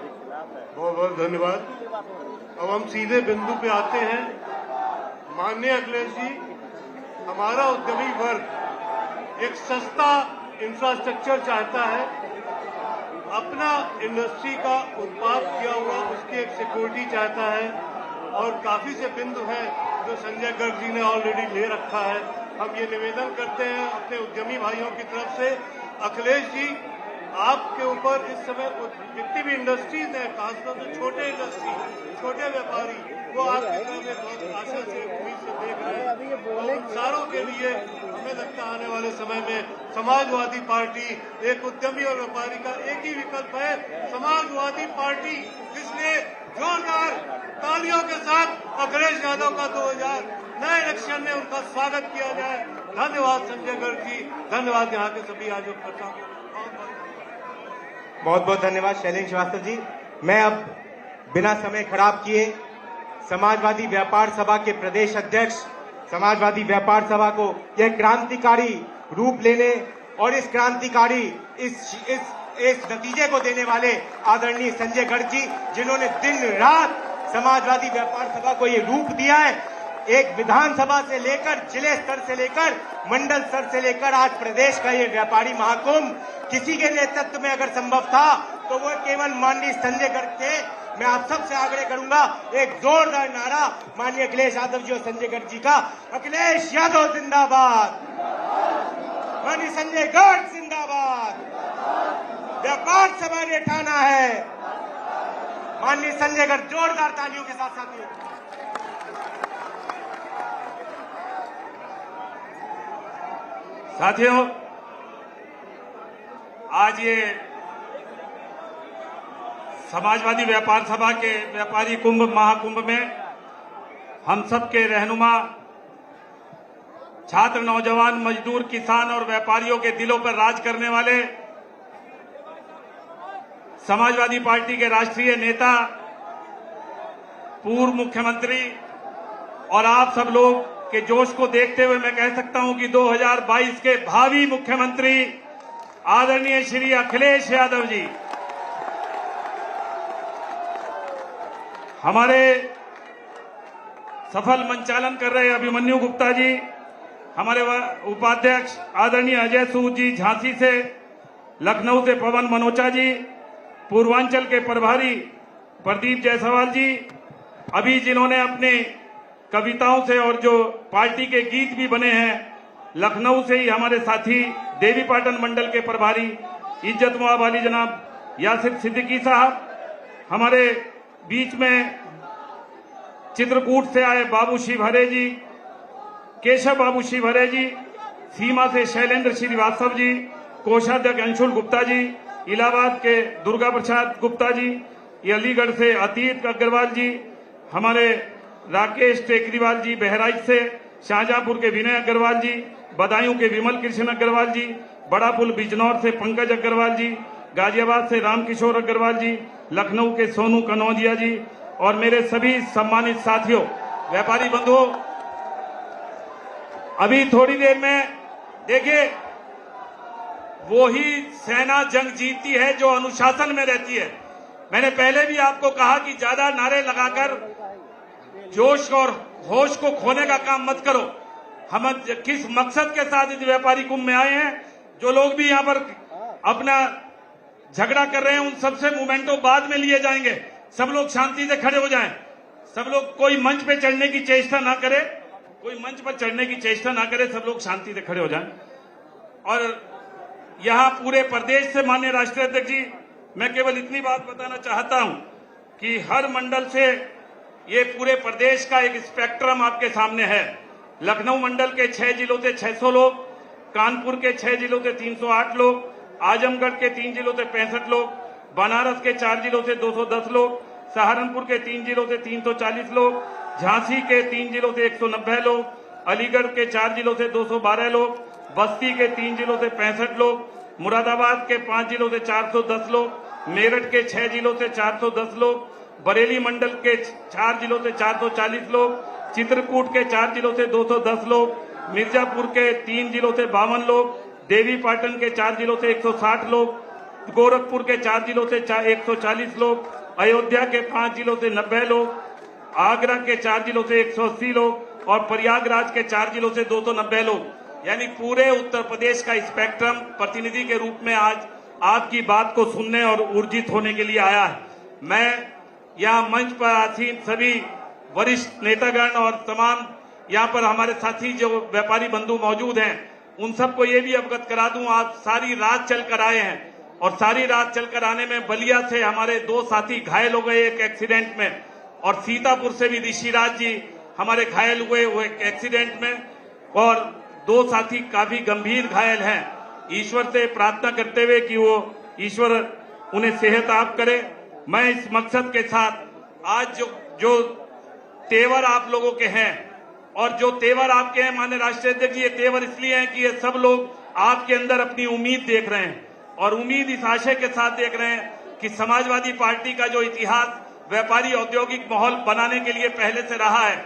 बहुत बहुत धन्यवाद। अब हम सीधे बिंदु पे आते हैं। माननीय अखिलेश जी, हमारा उद्यमी वर्ग एक सस्ता इंफ्रास्ट्रक्चर चाहता है, अपना इंडस्ट्री का उत्पाद किया हुआ उसकी एक सिक्योरिटी चाहता है, और काफी से बिंदु हैं जो संजय गर्ग जी ने ऑलरेडी ले रखा है। हम ये निवेदन करते हैं अपने उद्यमी भाइयों की तरफ से, अखिलेश जी आपके ऊपर इस समय जितनी भी इंडस्ट्रीज है, खासतौर से छोटे इंडस्ट्री, छोटे व्यापारी, वो आपकी तरफ बहुत आशा से, उम्मीद से देख रहे हैं। और उन सारों के लिए हमें लगता है आने वाले समय में समाजवादी पार्टी एक उद्यमी और व्यापारी का एक ही विकल्प है, समाजवादी पार्टी। इसलिए जोरदार तालियों के साथ अखिलेश यादव का 2000 नए इलेक्शन में उनका स्वागत किया जाए। धन्यवाद संजय गर्ग जी, धन्यवाद यहाँ के सभी आयोजकर्ताओं को। बहुत बहुत धन्यवाद शैलेंद्र श्रीवास्तव जी। मैं अब बिना समय खराब किए समाजवादी व्यापार सभा के प्रदेश अध्यक्ष, समाजवादी व्यापार सभा को यह क्रांतिकारी रूप लेने और इस क्रांतिकारी इस नतीजे को देने वाले आदरणीय संजय गर्ग जी, जिन्होंने दिन रात समाजवादी व्यापार सभा को ये रूप दिया है, एक विधानसभा से लेकर जिले स्तर से लेकर मंडल स्तर से लेकर आज प्रदेश का ये व्यापारी महाकुंभ किसी के नेतृत्व में अगर संभव था तो वो केवल माननीय संजय गर्ग थे। मैं आप सबसे आग्रह करूंगा, एक जोरदार नारा माननीय अखिलेश यादव जी और संजय गर्ग जी का। अखिलेश यादव जिंदाबाद, माननीय संजय गर्ग जिंदाबाद, व्यापार सभा ने ठाना है। माननीय संजय गर्ग, जोरदार तालियों के साथ साथियों। साथियों, आज ये समाजवादी व्यापार सभा के व्यापारी कुंभ महाकुंभ में हम सब के रहनुमा छात्र, नौजवान, मजदूर, किसान और व्यापारियों के दिलों पर राज करने वाले समाजवादी पार्टी के राष्ट्रीय नेता, पूर्व मुख्यमंत्री और आप सब लोग के जोश को देखते हुए मैं कह सकता हूं कि 2022 के भावी मुख्यमंत्री आदरणीय श्री अखिलेश यादव जी, हमारे सफल मंचालन कर रहे अभिमन्यु गुप्ता जी, हमारे उपाध्यक्ष आदरणीय अजय सूद जी झांसी से, लखनऊ से पवन मनोचा जी, पूर्वांचल के प्रभारी प्रदीप जायसवाल जी, अभी जिन्होंने अपने कविताओं से और जो पार्टी के गीत भी बने हैं, लखनऊ से ही हमारे साथी देवीपाटन मंडल के प्रभारी इज्जत मुआब वाली जनाब यासिर सिद्दीकी साहब, हमारे बीच में चित्रकूट से आए बाबू शिवहरे जी, केशव बाबू शिवहरे जी, सीमा से शैलेंद्र श्रीवास्तव जी, कोषाध्यक्ष अंशुल गुप्ता जी, इलाहाबाद के दुर्गा प्रसाद गुप्ता जी, अलीगढ़ से अतीत अग्रवाल जी, हमारे राकेश टेकरीवाल जी बहराइच से, शाहजहांपुर के विनय अग्रवाल जी, बदायूं के विमल कृष्ण अग्रवाल जी, बड़ा पुल बिजनौर से पंकज अग्रवाल जी, गाजियाबाद से रामकिशोर अग्रवाल जी, लखनऊ के सोनू कनौजिया जी और मेरे सभी सम्मानित साथियों, व्यापारी बंधुओं, अभी थोड़ी देर में देखिए वो ही सेना जंग जीतती है जो अनुशासन में रहती है। मैंने पहले भी आपको कहा कि ज्यादा नारे लगाकर जोश और होश को खोने का काम मत करो। हम किस मकसद के साथ इस व्यापारी कुंभ में आए हैं, जो लोग भी यहाँ पर अपना झगड़ा कर रहे हैं उन सबसे मोमेंटो बाद में लिए जाएंगे। सब लोग शांति से खड़े हो जाएं, सब लोग कोई मंच पे चढ़ने की चेष्टा ना करे, कोई मंच पर चढ़ने की चेष्टा ना करे, सब लोग शांति से खड़े हो जाएं। और यहाँ पूरे प्रदेश से माननीय राष्ट्रीय अध्यक्ष जी, मैं केवल इतनी बात बताना चाहता हूं कि हर मंडल से ये पूरे प्रदेश का एक स्पेक्ट्रम आपके सामने है। लखनऊ मंडल के 6 जिलों से 600 लोग, कानपुर के 6 जिलों से 308 लोग, आजमगढ़ के 3 जिलों से 65 लोग, बनारस के 4 जिलों से 210 लोग, सहारनपुर के 3 जिलों से 340 लोग, झांसी के 3 जिलों से 190 लोग, अलीगढ़ के 4 जिलों से 212 लोग, बस्ती के 3 जिलों से 65 लोग, मुरादाबाद के 5 जिलों से 410 लोग, मेरठ के 6 जिलों से 410 लोग, बरेली मंडल के 4 जिलों से 440 लोग, चित्रकूट के 4 जिलों से 210 लोग, मिर्जापुर के 3 जिलों से 52 लोग, देवी पाटन के 4 जिलों से 160 लोग, गोरखपुर के 4 जिलों से 140 लोग, अयोध्या के 5 जिलों से 90 लोग, आगरा के 4 जिलों से 180 लोग और प्रयागराज के 4 जिलों से 290 लोग, यानी पूरे उत्तर प्रदेश का स्पेक्ट्रम प्रतिनिधि के रूप में आज आपकी बात को सुनने और ऊर्जित होने के लिए आया है। मैं यहाँ मंच पर आसीन सभी वरिष्ठ नेतागण और तमाम यहाँ पर हमारे साथी जो व्यापारी बंधु मौजूद हैं, उन सबको ये भी अवगत करा दूं, आप सारी रात चलकर आए हैं और सारी रात चलकर आने में बलिया से हमारे 2 साथी घायल हो गए एक एक्सीडेंट में, और सीतापुर से भी ऋषिराज जी हमारे घायल हुए वो एक एक्सीडेंट में, और 2 साथी काफी गंभीर घायल हैं। ईश्वर से प्रार्थना करते हुए कि वो ईश्वर उन्हें सेहत करे। मैं इस मकसद के साथ आज जो तेवर आप लोगों के हैं और जो तेवर आपके हैं माननीय राष्ट्रीय अध्यक्ष जी, ये तेवर इसलिए हैं कि ये सब लोग आपके अंदर अपनी उम्मीद देख रहे हैं और उम्मीद इस आशय के साथ देख रहे हैं कि समाजवादी पार्टी का जो इतिहास व्यापारी औद्योगिक माहौल बनाने के लिए पहले से रहा है,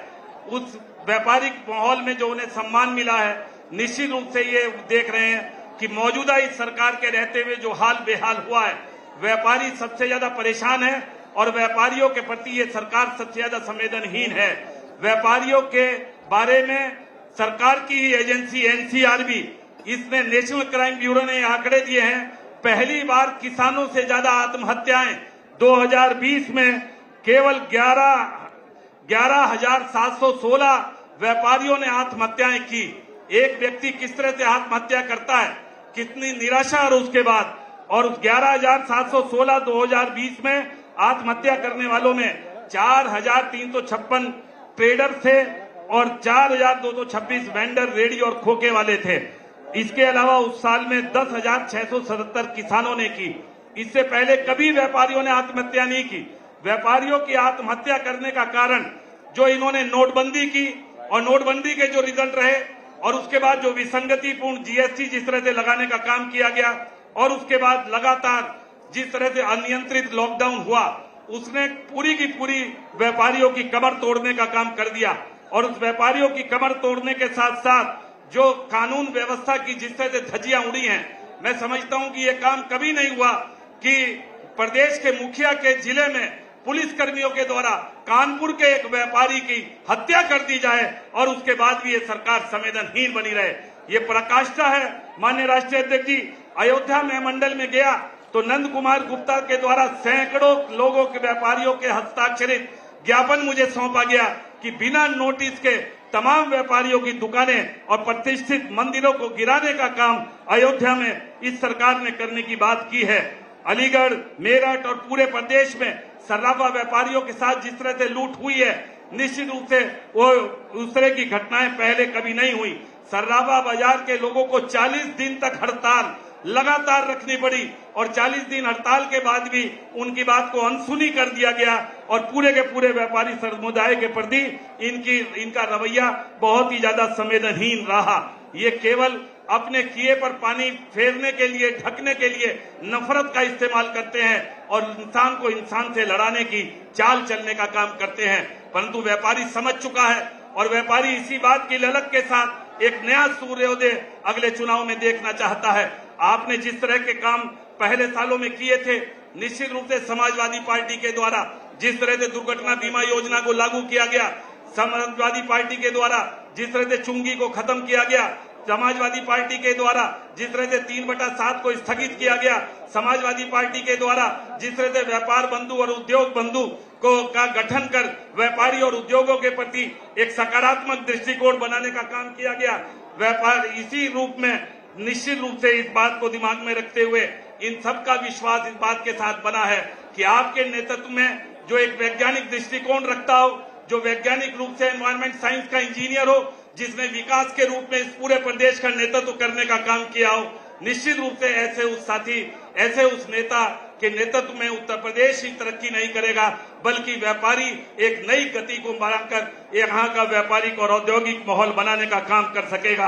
उस व्यापारिक माहौल में जो उन्हें सम्मान मिला है, निश्चित रूप से ये देख रहे हैं कि मौजूदा इस सरकार के रहते हुए जो हाल बेहाल हुआ है, व्यापारी सबसे ज्यादा परेशान है और व्यापारियों के प्रति ये सरकार सबसे ज्यादा संवेदनहीन है। व्यापारियों के बारे में सरकार की ही एजेंसी एनसीआरबी, इसने नेशनल क्राइम ब्यूरो ने आंकड़े दिए हैं, पहली बार किसानों से ज्यादा आत्महत्याएं 2020 में केवल 11,716 व्यापारियों ने आत्महत्याएं की। एक व्यक्ति किस तरह से आत्महत्या करता है, कितनी निराशा, और उसके बाद और उस 11,716 2020 में आत्महत्या करने वालों में 4,356 ट्रेडर थे और 4,226 वेंडर, रेडी और खोखे वाले थे। इसके अलावा उस साल में 10,677 किसानों ने की। इससे पहले कभी व्यापारियों ने आत्महत्या नहीं की। व्यापारियों की आत्महत्या करने का कारण जो इन्होंने नोटबंदी की और नोटबंदी के जो रिजल्ट रहे और उसके बाद जो विसंगतिपूर्ण जीएसटी जिस तरह से लगाने का काम किया गया और उसके बाद लगातार जिस तरह से अनियंत्रित लॉकडाउन हुआ, उसने पूरी की पूरी व्यापारियों की कमर तोड़ने का काम कर दिया। और उस व्यापारियों की कमर तोड़ने के साथ साथ जो कानून व्यवस्था की जिस तरह से धज्जियां उड़ी हैं, मैं समझता हूं कि ये काम कभी नहीं हुआ कि प्रदेश के मुखिया के जिले में पुलिस कर्मियों के द्वारा कानपुर के एक व्यापारी की हत्या कर दी जाए और उसके बाद भी ये सरकार संवेदनहीन बनी रहे। ये पराकाष्ठा है। माननीय राष्ट्रीय अध्यक्ष जी, अयोध्या में मंडल में गया तो नंद कुमार गुप्ता के द्वारा सैकड़ों लोगों के व्यापारियों के हस्ताक्षरित ज्ञापन मुझे सौंपा गया कि बिना नोटिस के तमाम व्यापारियों की दुकानें और प्रतिष्ठित मंदिरों को गिराने का काम अयोध्या में इस सरकार ने करने की बात की है। अलीगढ़, मेरठ और पूरे प्रदेश में सर्राफा व्यापारियों के साथ जिस तरह से लूट हुई है, निश्चित रूप से वो उस तरह की घटनाएं पहले कभी नहीं हुई। सर्राफा बाजार के लोगों को 40 दिन तक हड़ताल लगातार रखनी पड़ी और 40 दिन हड़ताल के बाद भी उनकी बात को अनसुनी कर दिया गया और पूरे के पूरे व्यापारी समुदाय के प्रति इनका रवैया बहुत ही ज्यादा संवेदनहीन रहा। ये केवल अपने किए पर पानी फेरने के लिए, ढकने के लिए नफरत का इस्तेमाल करते हैं और इंसान को इंसान से लड़ाने की चाल चलने का काम करते हैं। परंतु व्यापारी समझ चुका है और व्यापारी इसी बात की ललक के साथ एक नया सूर्योदय अगले चुनाव में देखना चाहता है। आपने जिस तरह के काम पहले सालों में किए थे, निश्चित रूप से समाजवादी पार्टी के द्वारा जिस तरह से दुर्घटना बीमा योजना को लागू किया गया, समाजवादी पार्टी के द्वारा जिस तरह से चुंगी को खत्म किया गया, समाजवादी पार्टी के द्वारा जिस तरह से 3/7 को स्थगित किया गया, समाजवादी पार्टी के द्वारा जिस तरह से व्यापार बंधु और उद्योग बंधु का गठन कर व्यापारी और उद्योगों के प्रति एक सकारात्मक दृष्टिकोण बनाने का काम किया गया, व्यापार इसी रूप में निश्चित रूप से इस बात को दिमाग में रखते हुए इन सबका विश्वास इस बात के साथ बना है कि आपके नेतृत्व में जो एक वैज्ञानिक दृष्टिकोण रखता हो, जो वैज्ञानिक रूप से एनवायरमेंट साइंस का इंजीनियर हो, जिसने विकास के रूप में इस पूरे प्रदेश का नेतृत्व करने का काम किया हो, निश्चित रूप से ऐसे उस साथी, ऐसे उस नेता के नेतृत्व में उत्तर प्रदेश ही तरक्की नहीं करेगा, बल्कि व्यापारी एक नई गति को बनाकर यहाँ का व्यापारिक और औद्योगिक माहौल बनाने का काम कर सकेगा।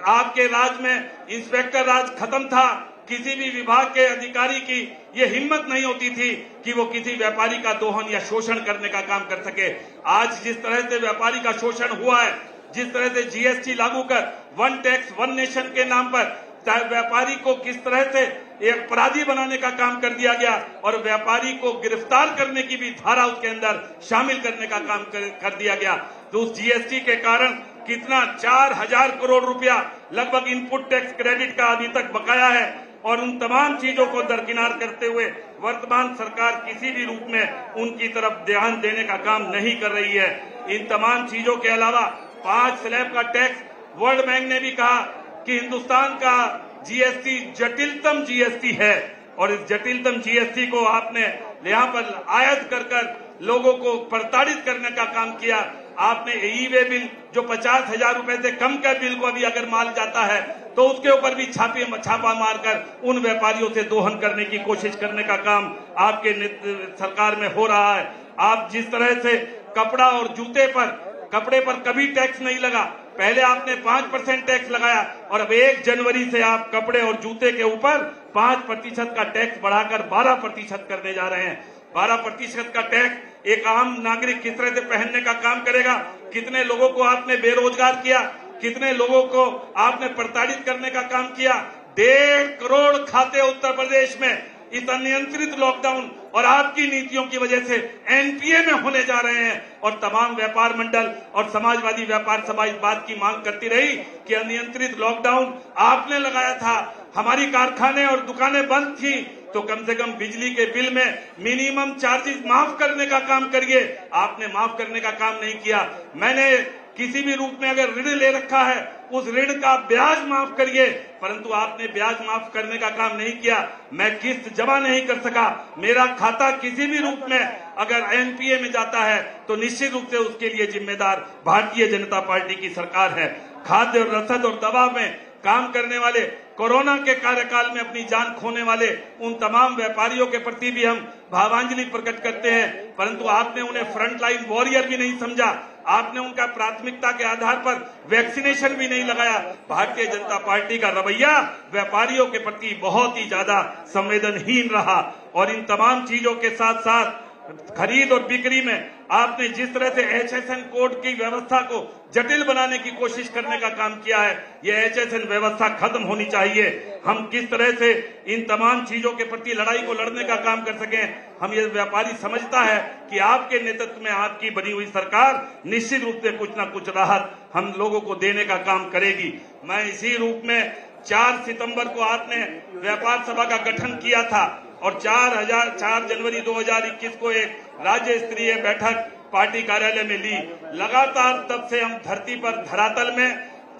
आपके राज में इंस्पेक्टर राज खत्म था। किसी भी विभाग के अधिकारी की ये हिम्मत नहीं होती थी कि वो किसी व्यापारी का दोहन या शोषण करने का काम कर सके। आज जिस तरह से व्यापारी का शोषण हुआ है, जिस तरह से जीएसटी लागू कर वन टैक्स वन नेशन के नाम पर व्यापारी को किस तरह से एक अपराधी बनाने का काम कर दिया गया और व्यापारी को गिरफ्तार करने की भी धारा उसके अंदर शामिल करने का काम कर दिया गया। तो उस जीएसटी के कारण कितना 4000 करोड़ रुपया लगभग इनपुट टैक्स क्रेडिट का अभी तक बकाया है। और उन तमाम चीजों को दरकिनार करते हुए वर्तमान सरकार किसी भी रूप में उनकी तरफ ध्यान देने का काम नहीं कर रही है। इन तमाम चीजों के अलावा 5 स्लैब का टैक्स, वर्ल्ड बैंक ने भी कहा कि हिंदुस्तान का जीएसटी जटिलतम जीएसटी है और इस जटिलतम जीएसटी को आपने यहाँ पर आयत कर लोगों को प्रताड़ित करने का काम किया। आपने ई-वे बिल जो 50,000 रुपए से कम का बिल को अभी अगर माल जाता है तो उसके ऊपर भी छापा मारकर उन व्यापारियों से दोहन करने की कोशिश करने का काम आपके सरकार में हो रहा है। आप जिस तरह से कपड़ा और जूते पर, कपड़े पर कभी टैक्स नहीं लगा, पहले आपने 5% टैक्स लगाया और अब 1 जनवरी से आप कपड़े और जूते के ऊपर 5% का टैक्स बढ़ाकर 12% करने जा रहे हैं। 12% का टैक्स एक आम नागरिक किस तरह से पहनने का काम करेगा? कितने लोगों को आपने बेरोजगार किया, कितने लोगों को आपने प्रताड़ित करने का काम किया। 1.5 करोड़ खाते उत्तर प्रदेश में इस अनियंत्रित लॉकडाउन और आपकी नीतियों की वजह से एनपीए में होने जा रहे हैं। और तमाम व्यापार मंडल और समाजवादी व्यापार सभा इस बात की मांग करती रही कि अनियंत्रित लॉकडाउन आपने लगाया था, हमारी कारखाने और दुकानें बंद थी, तो कम से कम बिजली के बिल में मिनिमम चार्जेस माफ करने का काम करिए। आपने माफ करने का काम नहीं किया। मैंने किसी भी रूप में अगर ऋण ले रखा है उस ऋण का ब्याज माफ करिए, परंतु आपने ब्याज माफ करने का काम नहीं किया। मैं किस्त जमा नहीं कर सका, मेरा खाता किसी भी रूप में अगर एनपीए में जाता है तो निश्चित रूप से उसके लिए जिम्मेदार भारतीय जनता पार्टी की सरकार है। खाद्य और रसद और दवा में काम करने वाले, कोरोना के कार्यकाल में अपनी जान खोने वाले उन तमाम व्यापारियों के प्रति भी हम भावांजलि प्रकट करते हैं, परंतु आपने उन्हें फ्रंटलाइन वॉरियर भी नहीं समझा। आपने उनका प्राथमिकता के आधार पर वैक्सीनेशन भी नहीं लगाया। भारतीय जनता पार्टी का रवैया व्यापारियों के प्रति बहुत ही ज्यादा संवेदनहीन रहा। और इन तमाम चीजों के साथ साथ खरीद और बिक्री में आपने जिस तरह से HSN कोड की व्यवस्था को जटिल बनाने की कोशिश करने का काम किया है, ये HSN व्यवस्था खत्म होनी चाहिए। हम किस तरह से इन तमाम चीजों के प्रति लड़ाई को लड़ने का काम कर सकें, हम ये व्यापारी समझता है कि आपके नेतृत्व में आपकी बनी हुई सरकार निश्चित रूप से कुछ न कुछ राहत हम लोगों को देने का काम करेगी। मैं इसी रूप में 4 सितंबर को आपने व्यापार सभा का गठन किया था और 4 जनवरी 2021 को एक राज्य स्तरीय बैठक पार्टी कार्यालय में ली। लगातार तब से हम धरती पर धरातल में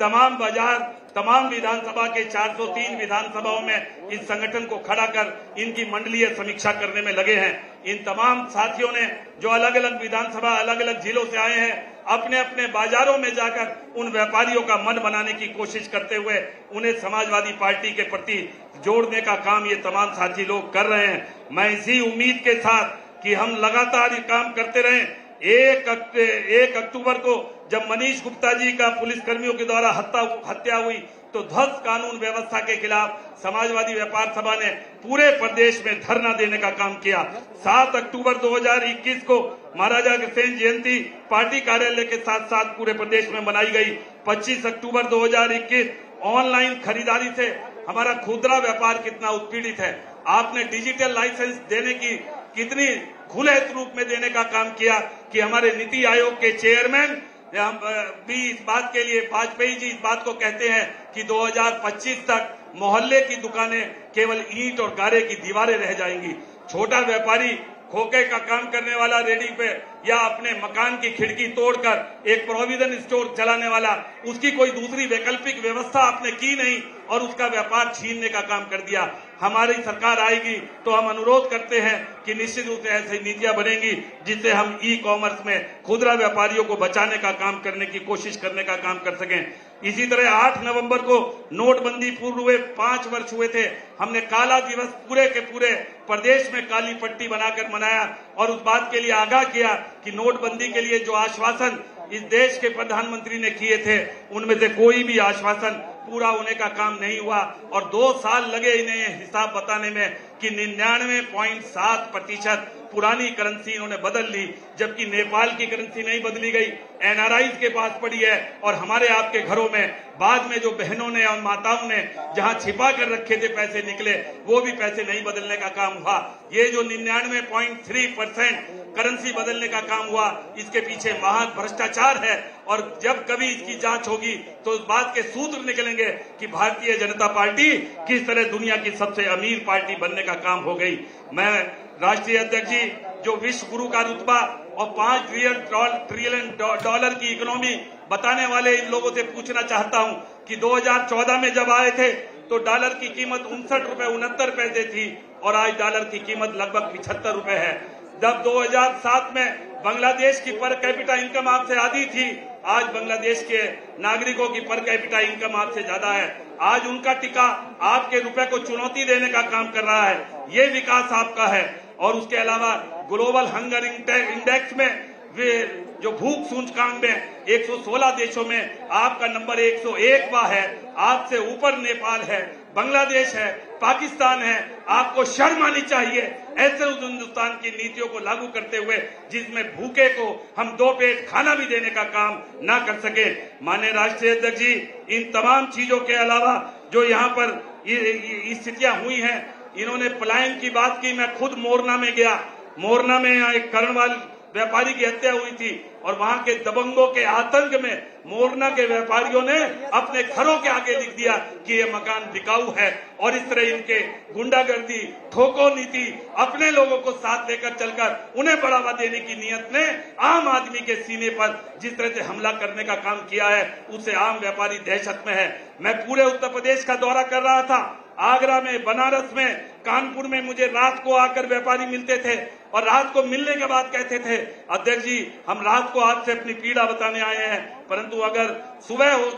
तमाम बाजार, तमाम विधानसभा के 403 विधानसभाओं में इस संगठन को खड़ा कर इनकी मंडलीय समीक्षा करने में लगे हैं। इन तमाम साथियों ने जो अलग अलग विधानसभा, अलग अलग जिलों से आए हैं, अपने अपने बाजारों में जाकर उन व्यापारियों का मन बनाने की कोशिश करते हुए उन्हें समाजवादी पार्टी के प्रति जोड़ने का काम ये तमाम साथी लोग कर रहे हैं। मैं इसी उम्मीद के साथ कि हम लगातार ये काम करते रहें। 1 अक्टूबर को जब मनीष गुप्ता जी का पुलिस कर्मियों के द्वारा हत्या हुई तो ध्वस्त कानून व्यवस्था के खिलाफ समाजवादी व्यापार सभा ने पूरे प्रदेश में धरना देने का काम किया। 7 अक्टूबर 2021 को महाराजा अग्रसेन जयंती पार्टी कार्यालय के साथ साथ पूरे प्रदेश में मनाई गई। 25 अक्टूबर 2021 ऑनलाइन खरीदारी से हमारा खुदरा व्यापार कितना उत्पीड़ित है। आपने डिजिटल लाइसेंस देने की कितनी खुले रूप में देने का काम किया कि हमारे नीति आयोग के चेयरमैन भी इस बात के लिए, वाजपेयी जी इस बात को कहते हैं कि 2025 तक मोहल्ले की दुकानें केवल ईंट और गारे की दीवारें रह जाएंगी। छोटा व्यापारी, खोखे का काम करने वाला रेडी पे या अपने मकान की खिड़की तोड़कर एक प्रोविजन स्टोर चलाने वाला, उसकी कोई दूसरी वैकल्पिक व्यवस्था आपने की नहीं और उसका व्यापार छीनने का काम कर दिया। हमारी सरकार आएगी तो हम अनुरोध करते हैं कि निश्चित रूप से ऐसी नीतियां बनेंगी जिससे हम ई कॉमर्स में खुदरा व्यापारियों को बचाने का काम करने की कोशिश करने का काम कर सकें। इसी तरह 8 नवंबर को नोटबंदी पूर्व हुए 5 वर्ष हुए थे। हमने काला दिवस पूरे के पूरे प्रदेश में काली पट्टी बनाकर मनाया और उस बात के लिए आगाह किया कि नोटबंदी के लिए जो आश्वासन इस देश के प्रधानमंत्री ने किए थे उनमें से कोई भी आश्वासन पूरा होने का काम नहीं हुआ और 2 साल लगे इन्हें हिसाब बताने में कि 99.7% पुरानी करेंसी इन्होंने बदल ली, जबकि नेपाल की करेंसी नहीं बदली गई, एनआरआईज के पास पड़ी है और हमारे आपके घरों में बाद में जो बहनों ने और माताओं ने जहां छिपा कर रखे थे पैसे निकले, वो भी पैसे नहीं बदलने का काम हुआ। ये जो 99.3% करेंसी बदलने का काम हुआ, इसके पीछे महान भ्रष्टाचार है और जब कभी इसकी जांच होगी तो उस बात के सूत्र निकलेंगे कि भारतीय जनता पार्टी किस तरह दुनिया की सबसे अमीर पार्टी बनने का काम हो गई। मैं राष्ट्रीय अध्यक्ष जी जो विश्व गुरु का रुतबा और 5 ट्रिलियन डॉलर की इकोनॉमी बताने वाले इन लोगों से पूछना चाहता हूं कि 2014 में जब आए थे तो डॉलर की कीमत 59 पैसे थी और आज डॉलर की कीमत लगभग 75 रुपए है। जब 2007 में बांग्लादेश की पर कैपिटा इनकम आपसे आधी थी, आज बांग्लादेश के नागरिकों की पर कैपिटा इनकम आपसे ज्यादा है। आज उनका टिका आपके रुपए को चुनौती देने का काम कर रहा है। ये विकास आपका है। और उसके अलावा ग्लोबल हंगर इंडेक्स में वे जो भूख सूचकांक में 116 देशों में आपका नंबर 101वां है। आपसे ऊपर नेपाल है, बांग्लादेश है, पाकिस्तान है। आपको शर्म आनी चाहिए ऐसे हिंदुस्तान की नीतियों को लागू करते हुए जिसमें भूखे को हम 2 पेट खाना भी देने का काम ना कर सके। माननीय राष्ट्रीय अध्यक्ष जी, इन तमाम चीजों के अलावा जो यहाँ पर स्थितियां हुई हैं, इन्होंने पलायन की बात की। मैं खुद मोरना में गया। मोरना में यहाँ एक करणवाल व्यापारी की हत्या हुई थी और वहां के दबंगों के आतंक में मोरना के व्यापारियों ने अपने घरों के आगे लिख दिया कि ये मकान बिकाऊ है। और इस तरह इनके गुंडागर्दी, ठोको नीति, अपने लोगों को साथ लेकर चलकर उन्हें बढ़ावा देने की नीयत ने आम आदमी के सीने पर जिस तरह से हमला करने का काम किया है, उससे आम व्यापारी दहशत में है। मैं पूरे उत्तर प्रदेश का दौरा कर रहा था। आगरा में, बनारस में, कानपुर में मुझे रात को आकर व्यापारी मिलते थे और रात को मिलने के बाद कहते थे, अध्यक्ष जी हम रात को आपसे अपनी पीड़ा बताने आए हैं, परंतु अगर सुबह हो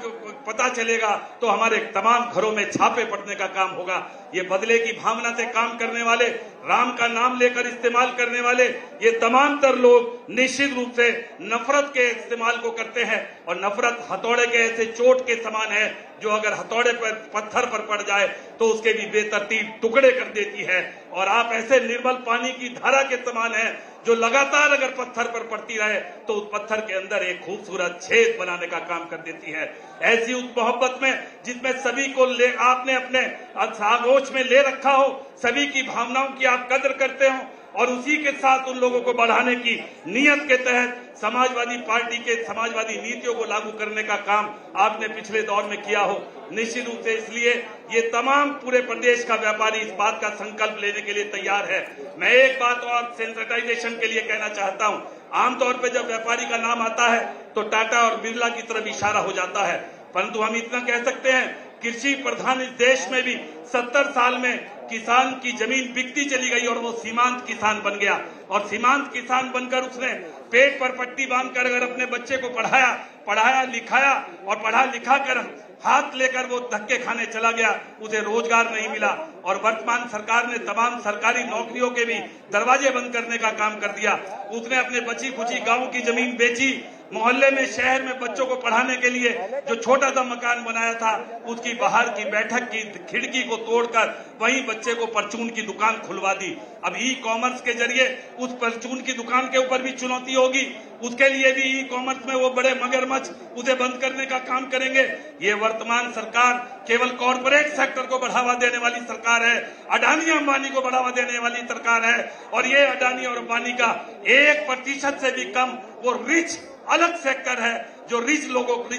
पता चलेगा तो हमारे तमाम घरों में छापे पड़ने का काम होगा। ये बदले की भावना से काम करने वाले, राम का नाम लेकर इस्तेमाल करने वाले ये तमाम तर लोग निश्चित रूप से नफरत के इस्तेमाल को करते हैं और नफरत हथौड़े के ऐसे चोट के समान है जो अगर हथौड़े पर पत्थर पर पड़ जाए तो उसके भी बेतरतीब टुकड़े कर देती है। और आप ऐसे निर्मल पानी की धारा के समान है जो लगातार अगर पत्थर पर पड़ती रहे तो उस पत्थर के अंदर एक खूबसूरत छेद बनाने का काम कर देती है। ऐसी उस मोहब्बत में जिसमें सभी को ले आपने अपने आगोश में ले रखा हो, सभी की भावनाओं की आप कदर करते हो और उसी के साथ उन लोगों को बढ़ाने की नीयत के तहत समाजवादी पार्टी के समाजवादी नीतियों को लागू करने का काम आपने पिछले दौर में किया हो। निश्चित रूप से इसलिए ये तमाम पूरे प्रदेश का व्यापारी इस बात का संकल्प लेने के लिए तैयार है। मैं एक बात और सेंसिटाइजेशन के लिए कहना चाहता हूं। आमतौर पर जब व्यापारी का नाम आता है तो टाटा और बिरला की तरफ इशारा हो जाता है, परंतु हम इतना कह सकते हैं कृषि प्रधान इस देश में भी 70 साल में किसान की जमीन बिकती चली गई और वो सीमांत किसान बन गया और सीमांत किसान बनकर उसने पेट पर पट्टी बांधकर अगर अपने बच्चे को पढ़ाया लिखाया और पढ़ा लिखा कर हाथ लेकर वो धक्के खाने चला गया, उसे रोजगार नहीं मिला। और वर्तमान सरकार ने तमाम सरकारी नौकरियों के भी दरवाजे बंद करने का काम कर दिया। उसने अपने बची खुची गांव की जमीन बेची, मोहल्ले में शहर में बच्चों को पढ़ाने के लिए जो छोटा सा मकान बनाया था उसकी बाहर की बैठक की खिड़की को तोड़कर वहीं बच्चे को परचून की दुकान खुलवा दी। अब ई कॉमर्स के जरिए उस परचून की दुकान के ऊपर भी चुनौती होगी, उसके लिए भी ई कॉमर्स में वो बड़े मगरमच्छ उसे बंद करने का काम करेंगे। ये वर्तमान सरकार केवल कॉर्पोरेट सेक्टर को बढ़ावा देने वाली सरकार है, अडानी अंबानी को बढ़ावा देने वाली सरकार है और ये अडानी और अंबानी का 1% से भी कम वो रिच अलग सेक्टर है जो रिच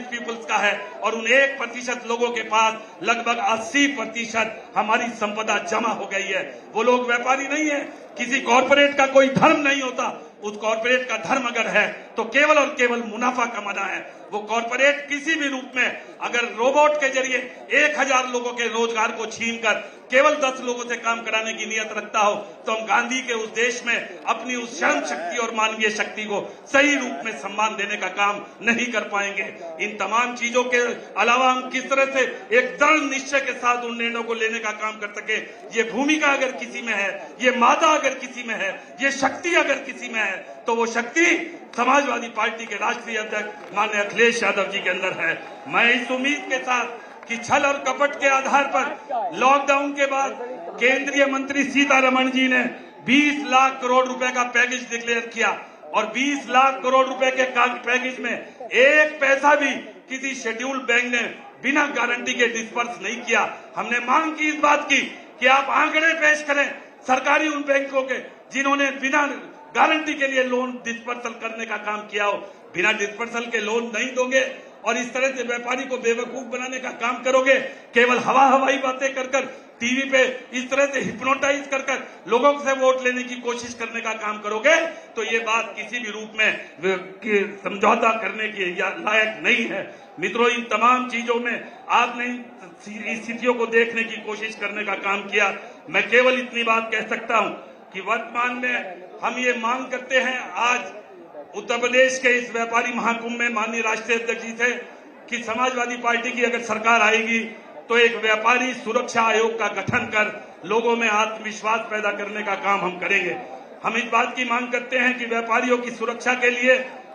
पीपल्स का है और उन 1% लोगों के पास लगभग 80% हमारी संपदा जमा हो गई है। वो लोग व्यापारी नहीं है, किसी कॉर्पोरेट का कोई धर्म नहीं होता, उस कॉरपोरेट का धर्म अगर है तो केवल और केवल मुनाफा कमाना है। वो कॉरपोरेट किसी भी रूप में अगर रोबोट के जरिए 1000 लोगों के रोजगार को छीनकर केवल 10 लोगों से काम कराने की नियत रखता हो तो हम गांधी के उस देश में अपनी उस श्रम शक्ति और मानवीय शक्ति को सही रूप में सम्मान देने का काम नहीं कर पाएंगे। इन तमाम चीजों के अलावा हम किस तरह से एक दृढ़ निश्चय के साथ उन निर्णयों को लेने का काम कर सके, ये भूमिका अगर किसी में है, ये मादा अगर किसी में है, ये शक्ति अगर किसी में है तो वो शक्ति समाजवादी पार्टी के राष्ट्रीय अध्यक्ष माननीय अखिलेश यादव जी के अंदर है। मैं इस उम्मीद के साथ कि छल और कपट के आधार पर लॉकडाउन के बाद केंद्रीय मंत्री सीतारमण जी ने 20 लाख करोड़ रुपए का पैकेज डिक्लेयर किया और 20 लाख करोड़ रुपए के पैकेज में एक पैसा भी किसी शेड्यूल्ड बैंक ने बिना गारंटी के डिस्पर्स नहीं किया। हमने मांग की इस बात की कि आप आंकड़े पेश करें सरकारी उन बैंकों के जिन्होंने बिना गारंटी के लिए लोन डिस्पर्सल करने का काम किया हो। बिना डिस्पर्सल के लोन नहीं दोगे और इस तरह से व्यापारी को बेवकूफ बनाने का काम करोगे, केवल हवाई बातें कर टीवी पे इस तरह से हिप्नोटाइज कर लोगों से वोट लेने की कोशिश करने का काम करोगे तो ये बात किसी भी रूप में समझौता करने के लायक नहीं है। मित्रों, इन तमाम चीजों में आपने इन स्थितियों को देखने की कोशिश करने का काम किया। मैं केवल इतनी बात कह सकता हूं कि वर्तमान में हम ये मांग करते हैं, आज उत्तर प्रदेश के इस व्यापारी महाकुंभ में माननीय राष्ट्रीय अध्यक्ष जी थे कि समाजवादी पार्टी की अगर सरकार आएगी तो एक व्यापारी सुरक्षा आयोग का गठन कर लोगों में आत्मविश्वास पैदा करने का काम हम करेंगे। हम इस बात की मांग करते हैं कि व्यापारियों की सुरक्षा के लिए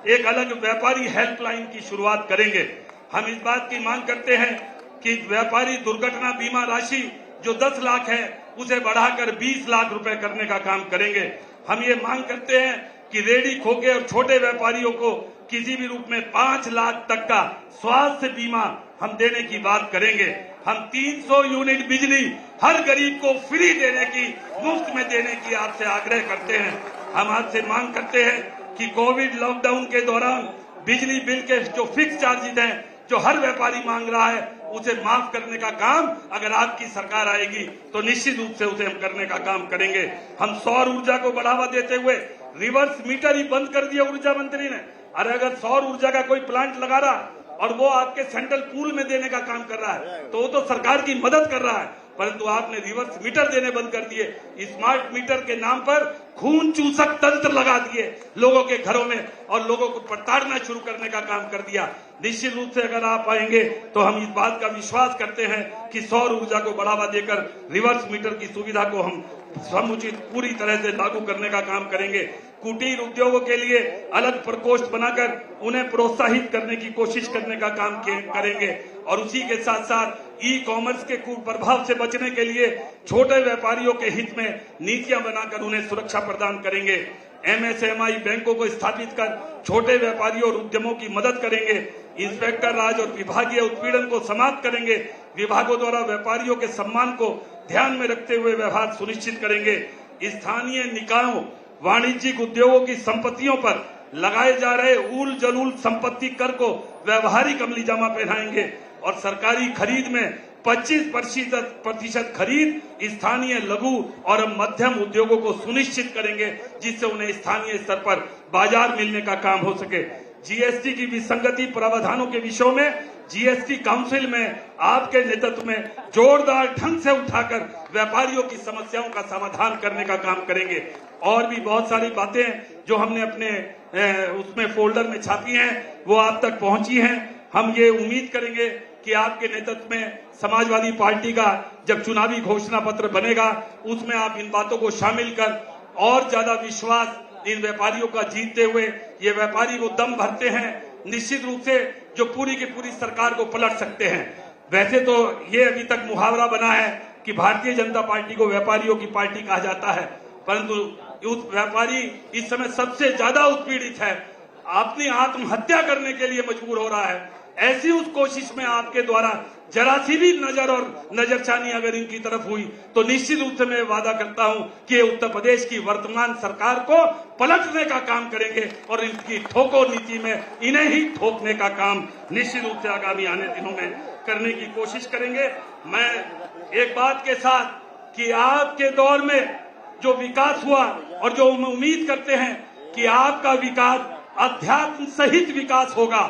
एक अलग व्यापारी हेल्पलाइन की शुरुआत करेंगे। हम इस बात की मांग करते हैं कि व्यापारी दुर्घटना बीमा राशि जो 10 लाख है उसे बढ़ाकर 20 लाख रुपए करने का काम करेंगे। हम ये मांग करते हैं कि रेडी खोखे और छोटे व्यापारियों को किसी भी रूप में 5 लाख तक का स्वास्थ्य बीमा हम देने की बात करेंगे। हम 300 यूनिट बिजली हर गरीब को फ्री देने की, मुफ्त में देने की आपसे आग्रह करते हैं। हम आपसे मांग करते हैं कि कोविड लॉकडाउन के दौरान बिजली बिल के जो फिक्स चार्जेज हैं जो हर व्यापारी मांग रहा है उसे माफ करने का काम अगर आपकी सरकार आएगी तो निश्चित रूप से उसे हम करने का काम करेंगे। हम सौर ऊर्जा को बढ़ावा देते हुए रिवर्स मीटर ही बंद कर दिया ऊर्जा मंत्री ने। अरे अगर सौर ऊर्जा का कोई प्लांट लगा रहा और वो आपके सेंट्रल पूल में देने का काम कर रहा है तो वो तो सरकार की मदद कर रहा है, परंतु आपने रिवर्स मीटर देने बंद कर दिए। स्मार्ट मीटर के नाम पर खून चूसक तंत्र लगा दिए लोगों के घरों में और लोगों को प्रताड़ना शुरू करने का काम कर दिया। निश्चित रूप से अगर आप आएंगे तो हम इस बात का विश्वास करते हैं कि सौर ऊर्जा को बढ़ावा देकर रिवर्स मीटर की सुविधा को हम समुचित पूरी तरह से लागू करने का काम करेंगे। कुटीर उद्योगों के लिए अलग प्रकोष्ठ बनाकर उन्हें प्रोत्साहित करने की कोशिश करने का काम करेंगे और उसी के साथ साथ ई कॉमर्स के कुप्रभाव से बचने के लिए छोटे व्यापारियों के हित में नीतियां बनाकर उन्हें सुरक्षा प्रदान करेंगे। एमएसएमई बैंकों को स्थापित कर छोटे व्यापारियों और उद्यमों की मदद करेंगे। इंस्पेक्टर राज और विभागीय उत्पीड़न को समाप्त करेंगे। विभागों द्वारा व्यापारियों के सम्मान को ध्यान में रखते हुए व्यवहार सुनिश्चित करेंगे। स्थानीय निकायों वाणिज्यिक उद्योगों की संपत्तियों पर लगाए जा रहे ऊल जलूल संपत्ति कर को व्यवहारिक अमलीजामा पहनाएंगे और सरकारी खरीद में 25% खरीद स्थानीय लघु और मध्यम उद्योगों को सुनिश्चित करेंगे, जिससे उन्हें स्थानीय स्तर पर बाजार मिलने का काम हो सके। जीएसटी की विसंगति प्रावधानों के विषयों में जीएसटी काउंसिल में आपके नेतृत्व में जोरदार ढंग से उठाकर व्यापारियों की समस्याओं का समाधान करने का काम करेंगे। और भी बहुत सारी बातें जो हमने अपने उसमें फोल्डर में छापी हैं वो आप तक पहुंची हैं। हम ये उम्मीद करेंगे कि आपके नेतृत्व में समाजवादी पार्टी का जब चुनावी घोषणा पत्र बनेगा उसमें आप इन बातों को शामिल कर और ज्यादा विश्वास इन व्यापारियों का जीतते हुए ये व्यापारी वो दम भरते हैं निश्चित रूप से जो पूरी की पूरी सरकार को पलट सकते हैं। वैसे तो ये अभी तक मुहावरा बना है कि भारतीय जनता पार्टी को व्यापारियों की पार्टी कहा जाता है, परंतु उस व्यापारी इस समय सबसे ज्यादा उत्पीड़ित है, अपनी आत्महत्या करने के लिए मजबूर हो रहा है। ऐसी उस कोशिश में आपके द्वारा जरा सी भी नजर और नजरसानी अगर इनकी तरफ हुई तो निश्चित रूप से मैं वादा करता हूं कि उत्तर प्रदेश की वर्तमान सरकार को पलटने का काम करेंगे और इनकी ठोको नीति में इन्हें ही ठोकने का काम निश्चित रूप से आगामी आने दिनों में करने की कोशिश करेंगे। मैं एक बात के साथ कि आपके दौर में जो विकास हुआ और जो हम उम्मीद करते हैं कि आपका विकास अध्यात्म सहित विकास होगा।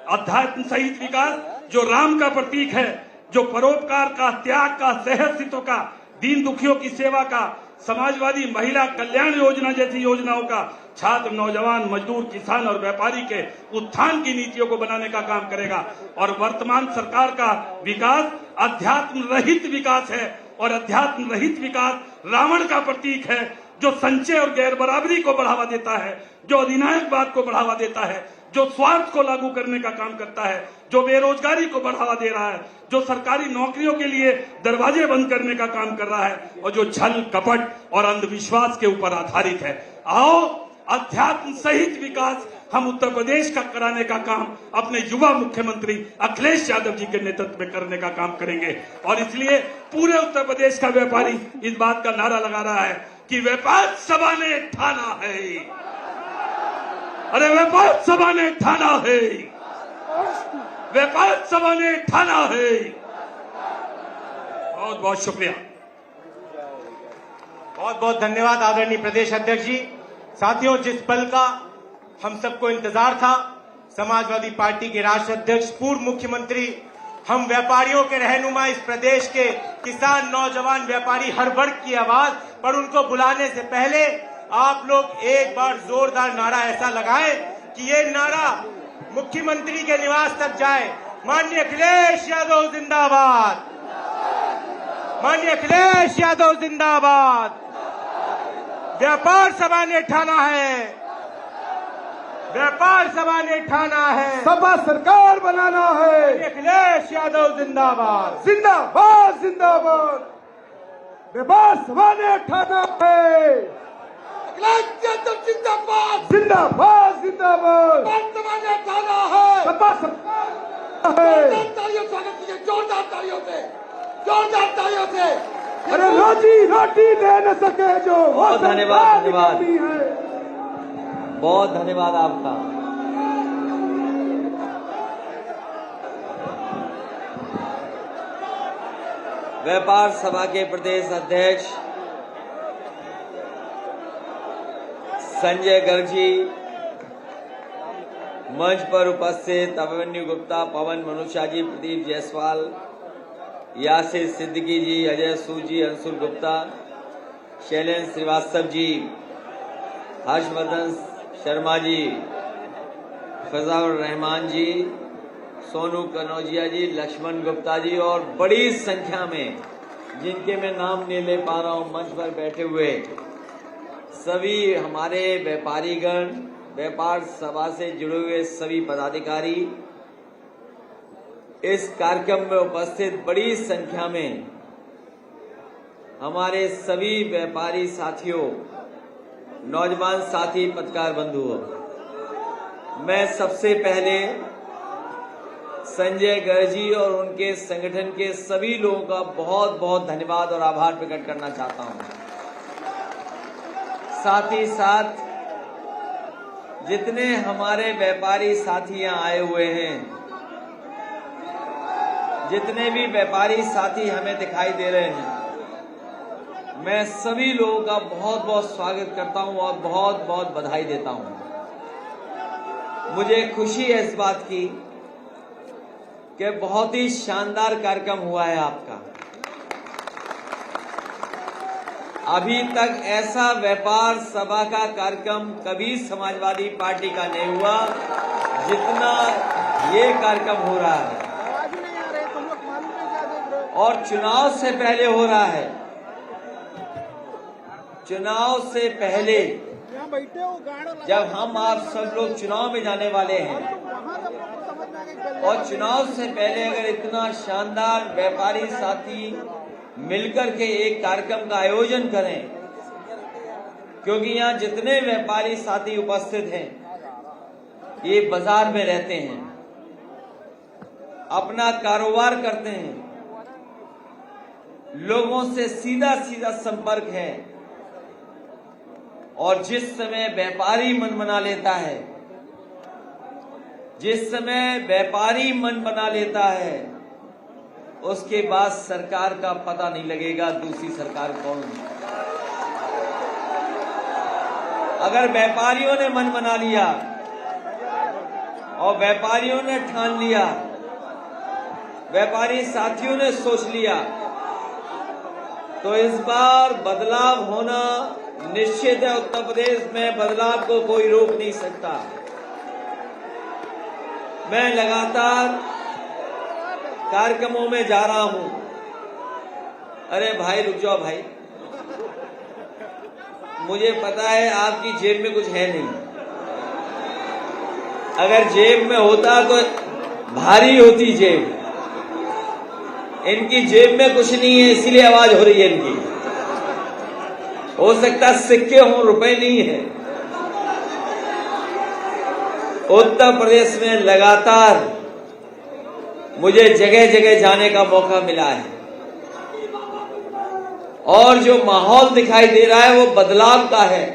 अध्यात्म सहित विकास जो राम का प्रतीक है, जो परोपकार का, त्याग का, सहस्तित्व का, दीन दुखियों की सेवा का, समाजवादी महिला कल्याण योजना जैसी योजनाओं का, छात्र, नौजवान, मजदूर, किसान और व्यापारी के उत्थान की नीतियों को बनाने का काम करेगा। और वर्तमान सरकार का विकास अध्यात्म रहित विकास है, और अध्यात्म रहित विकास रावण का प्रतीक है, जो संचय और गैर बराबरी को बढ़ावा देता है, जो अधिनायकवाद को बढ़ावा देता है, जो स्वार्थ को लागू करने का काम करता है, जो बेरोजगारी को बढ़ावा दे रहा है, जो सरकारी नौकरियों के लिए दरवाजे बंद करने का काम कर रहा है, और जो छल कपट और अंधविश्वास के ऊपर आधारित है। आओ अध्यात्म सहित विकास हम उत्तर प्रदेश का कराने का काम अपने युवा मुख्यमंत्री अखिलेश यादव जी के नेतृत्व में करने का काम करेंगे। और इसलिए पूरे उत्तर प्रदेश का व्यापारी इस बात का नारा लगा रहा है कि व्यापार सभा ने ठाना है, अरे व्यापार सभा ने ठाना है, व्यापार सभा ने ठाना है। बहुत बहुत शुक्रिया। बहुत बहुत धन्यवाद आदरणीय प्रदेश अध्यक्ष जी। साथियों, जिस पल का हम सबको इंतजार था, समाजवादी पार्टी के राष्ट्रीय अध्यक्ष, पूर्व मुख्यमंत्री, हम व्यापारियों के रहनुमा, इस प्रदेश के किसान, नौजवान, व्यापारी, हर वर्ग की आवाज, पर उनको बुलाने से पहले आप लोग एक बार जोरदार नारा ऐसा लगाएं कि ये नारा मुख्यमंत्री के निवास तक जाए। माननीय अखिलेश यादव जिंदाबाद, माननीय अखिलेश यादव जिंदाबाद। व्यापार सभा ने ठाना है, व्यापार सभा ने ठाना है, सपा सरकार बनाना है। अखिलेश यादव जिंदाबाद, जिंदाबाद जिंदाबाद। व्यापार सभा ने ठाना है, अखिलेश यादव जिंदाबाद, जिंदाबाद जिंदाबाद। व्यापार सभा ने ठाना है, सपा सरकार है। जोरदार तालियों से स्वागत कीजिए, जोरदार तालियों से, जोरदार तालियों से। अरे रोजी रोटी दे न सके जो, बहुत धन्यवाद, धन्यवाद, है। बहुत धन्यवाद आपका। व्यापार सभा के प्रदेश अध्यक्ष संजय गर्ग जी, मंच पर उपस्थित अभिमन्यु गुप्ता, पवन मनुषा जी, प्रदीप जायसवाल, यासिर सिद्दीकी जी, अजय सूद जी, अंशुल गुप्ता, शैलेंद्र श्रीवास्तव जी, हर्षवर्धन शर्मा जी, फजाउर रहमान जी, सोनू कनौजिया जी, लक्ष्मण गुप्ता जी और बड़ी संख्या में जिनके मैं नाम नहीं ले पा रहा हूं, मंच पर बैठे हुए सभी हमारे व्यापारीगण, व्यापार सभा से जुड़े हुए सभी पदाधिकारी, इस कार्यक्रम में उपस्थित बड़ी संख्या में हमारे सभी व्यापारी साथियों, नौजवान साथी, पत्रकार बंधुओं, मैं सबसे पहले संजय गर्ग जी और उनके संगठन के सभी लोगों का बहुत बहुत धन्यवाद और आभार प्रकट करना चाहता हूं। साथ ही साथ जितने हमारे व्यापारी साथी यहाँ आए हुए हैं, जितने भी व्यापारी साथी हमें दिखाई दे रहे हैं, मैं सभी लोगों का बहुत बहुत स्वागत करता हूं और बहुत बहुत बधाई देता हूं। मुझे खुशी है इस बात की कि बहुत ही शानदार कार्यक्रम हुआ है आपका। अभी तक ऐसा व्यापार सभा का कार्यक्रम कभी समाजवादी पार्टी का नहीं हुआ जितना ये कार्यक्रम हो रहा है, और चुनाव से पहले हो रहा है। चुनाव से पहले जब हम आप सब लोग चुनाव में जाने वाले हैं, और चुनाव से पहले अगर इतना शानदार व्यापारी साथी मिलकर के एक कार्यक्रम का आयोजन करें, क्योंकि यहाँ जितने व्यापारी साथी उपस्थित हैं ये बाजार में रहते हैं, अपना कारोबार करते हैं, लोगों से सीधा सीधा संपर्क है, और जिस समय व्यापारी मन बना लेता है, जिस समय व्यापारी मन बना लेता है, उसके बाद सरकार का पता नहीं लगेगा दूसरी सरकार कौन है। अगर व्यापारियों ने मन बना लिया और व्यापारियों ने ठान लिया, व्यापारी साथियों ने सोच लिया, तो इस बार बदलाव होना निश्चित है। उत्तर प्रदेश में बदलाव को कोई रोक नहीं सकता। मैं लगातार कार्यक्रमों में जा रहा हूं। अरे भाई रुक जाओ भाई, मुझे पता है आपकी जेब में कुछ है नहीं। अगर जेब में होता तो भारी होती जेब। इनकी जेब में कुछ नहीं है, इसीलिए आवाज हो रही है इनकी। हो सकता सिक्के हों, रुपए नहीं है। उत्तर प्रदेश में लगातार मुझे जगह जगह जाने का मौका मिला है और जो माहौल दिखाई दे रहा है वो बदलाव का है।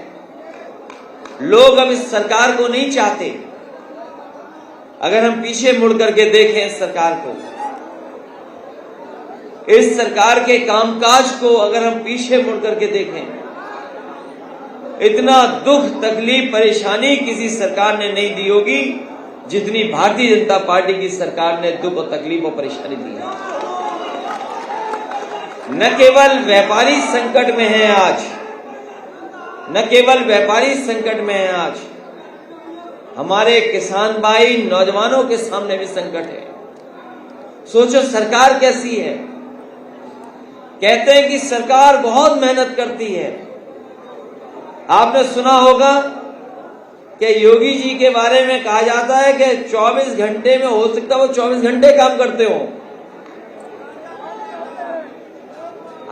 लोग अब इस सरकार को नहीं चाहते। अगर हम पीछे मुड़ करके देखें इस सरकार को, इस सरकार के कामकाज को अगर हम पीछे मुड़ करके देखें, इतना दुख तकलीफ परेशानी किसी सरकार ने नहीं दी होगी जितनी भारतीय जनता पार्टी की सरकार ने दुख और तकलीफ और परेशानी दी है। न केवल व्यापारी संकट में है आज, न केवल व्यापारी संकट में है आज, हमारे किसान भाई नौजवानों के सामने भी संकट है। सोचो सरकार कैसी है। कहते हैं कि सरकार बहुत मेहनत करती है। आपने सुना होगा कि योगी जी के बारे में कहा जाता है कि 24 घंटे में हो सकता है वो 24 घंटे काम करते हो।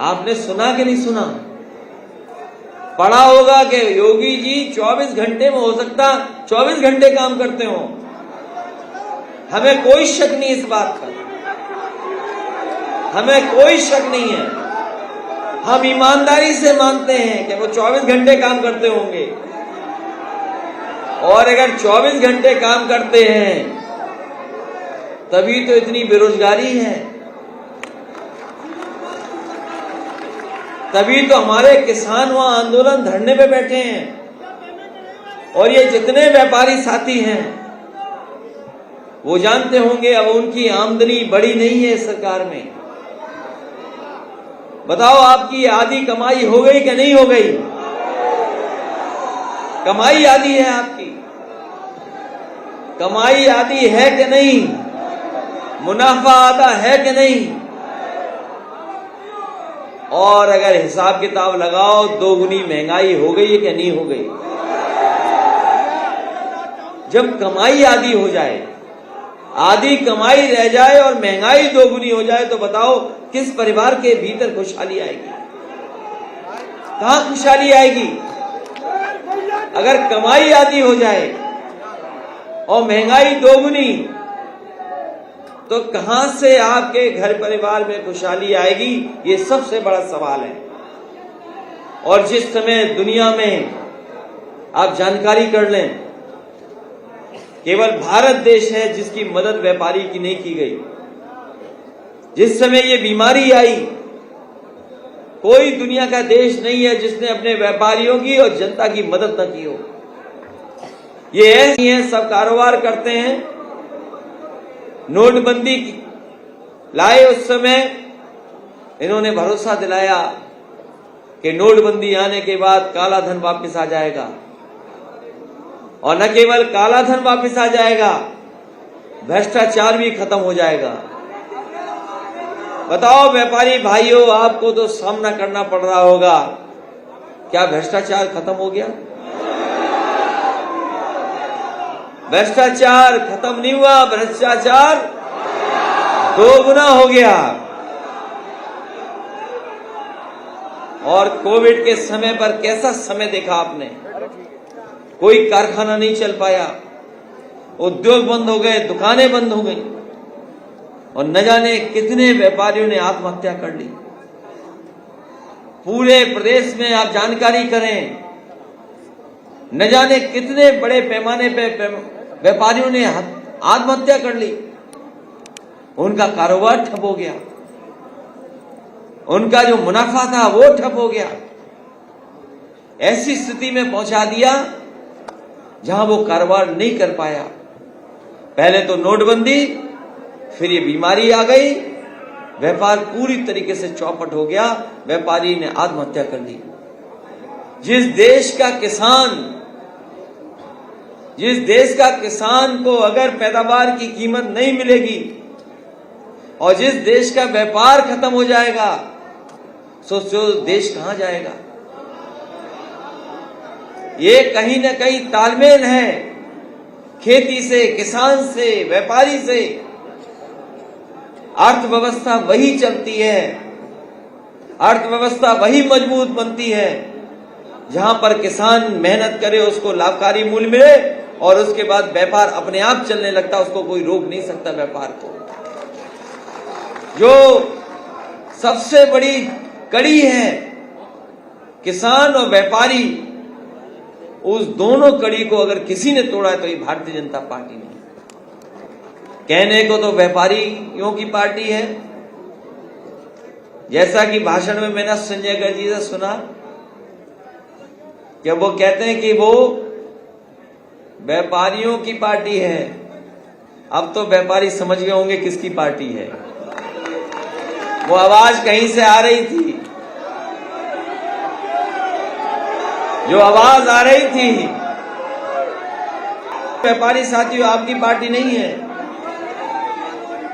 आपने सुना कि नहीं सुना? पढ़ा होगा कि योगी जी 24 घंटे में हो सकता 24 घंटे काम करते हो। हमें कोई शक नहीं इस बात का, हमें कोई शक नहीं है। हम ईमानदारी से मानते हैं कि वो 24 घंटे काम करते होंगे। और अगर 24 घंटे काम करते हैं तभी तो इतनी बेरोजगारी है, तभी तो हमारे किसान वहां आंदोलन धरने पे बैठे हैं। और ये जितने व्यापारी साथी हैं वो जानते होंगे अब उनकी आमदनी बढ़ी नहीं है सरकार में। बताओ आपकी आधी कमाई हो गई कि नहीं हो गई? कमाई आधी है आपकी, कमाई आधी है कि नहीं? मुनाफा आधा है कि नहीं? और अगर हिसाब किताब लगाओ दोगुनी महंगाई हो गई है कि नहीं हो गई? जब कमाई आधी हो जाए, आधी कमाई रह जाए और महंगाई दोगुनी हो जाए तो बताओ किस परिवार के भीतर खुशहाली आएगी? कहां खुशहाली आएगी? अगर कमाई आधी हो जाए और महंगाई दोगुनी तो कहां से आपके घर परिवार में खुशहाली आएगी? ये सबसे बड़ा सवाल है। और जिस समय दुनिया में आप जानकारी कर लें, केवल भारत देश है जिसकी मदद व्यापारी की नहीं की गई। जिस समय ये बीमारी आई, कोई दुनिया का देश नहीं है जिसने अपने व्यापारियों की और जनता की मदद न की हो। ये ऐसी हैं, सब कारोबार करते हैं। नोटबंदी लाए उस समय इन्होंने भरोसा दिलाया कि नोटबंदी आने के बाद काला धन वापस आ जाएगा। और न केवल काला धन वापस आ जाएगा, भ्रष्टाचार भी खत्म हो जाएगा। बताओ व्यापारी भाइयों, आपको तो सामना करना पड़ रहा होगा, क्या भ्रष्टाचार खत्म हो गया? भ्रष्टाचार खत्म नहीं हुआ, भ्रष्टाचार दोगुना हो गया। और कोविड के समय पर कैसा समय देखा आपने? कोई कारखाना नहीं चल पाया, उद्योग बंद हो गए, दुकानें बंद हो गई और न जाने कितने व्यापारियों ने आत्महत्या कर ली। पूरे प्रदेश में आप जानकारी करें, न जाने कितने बड़े पैमाने पे व्यापारियों ने आत्महत्या कर ली। उनका कारोबार ठप हो गया, उनका जो मुनाफा था वो ठप हो गया। ऐसी स्थिति में पहुंचा दिया जहां वो कारोबार नहीं कर पाया। पहले तो नोटबंदी, फिर ये बीमारी आ गई, व्यापार पूरी तरीके से चौपट हो गया, व्यापारी ने आत्महत्या कर ली। जिस देश का किसान को अगर पैदावार की कीमत नहीं मिलेगी और जिस देश का व्यापार खत्म हो जाएगा, सोचो देश कहां जाएगा। ये कहीं ना कहीं तालमेल है खेती से, किसान से, व्यापारी से। अर्थव्यवस्था वही चलती है, अर्थव्यवस्था वही मजबूत बनती है जहां पर किसान मेहनत करे, उसको लाभकारी मूल्य मिले और उसके बाद व्यापार अपने आप चलने लगता, उसको कोई रोक नहीं सकता व्यापार को। जो सबसे बड़ी कड़ी है किसान और व्यापारी, उस दोनों कड़ी को अगर किसी ने तोड़ा तो ये भारतीय जनता पार्टी ने। कहने को तो व्यापारियों की पार्टी है, जैसा कि भाषण में मैंने संजय गर्जी से सुना कि वो कहते हैं कि वो व्यापारियों की पार्टी है। अब तो व्यापारी समझ गए होंगे किसकी पार्टी है। वो आवाज कहीं से आ रही थी, जो आवाज आ रही थी, व्यापारी साथियों आपकी पार्टी नहीं है।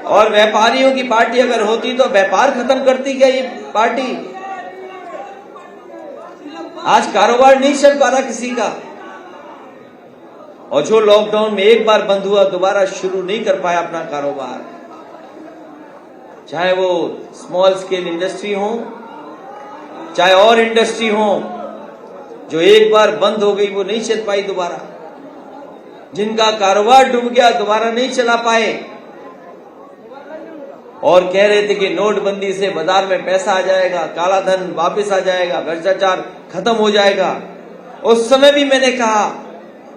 और व्यापारियों की पार्टी अगर होती तो व्यापार खत्म करती क्या ये पार्टी? आज कारोबार नहीं चल पा रहा किसी का, और जो लॉकडाउन में एक बार बंद हुआ दोबारा शुरू नहीं कर पाया अपना कारोबार, चाहे वो स्मॉल स्केल इंडस्ट्री हो, चाहे और इंडस्ट्री हो, जो एक बार बंद हो गई वो नहीं चल पाई दोबारा। जिनका कारोबार डूब गया दोबारा नहीं चला पाए। और कह रहे थे कि नोटबंदी से बाजार में पैसा आ जाएगा, काला धन वापस आ जाएगा, भ्रष्टाचार खत्म हो जाएगा। उस समय भी मैंने कहा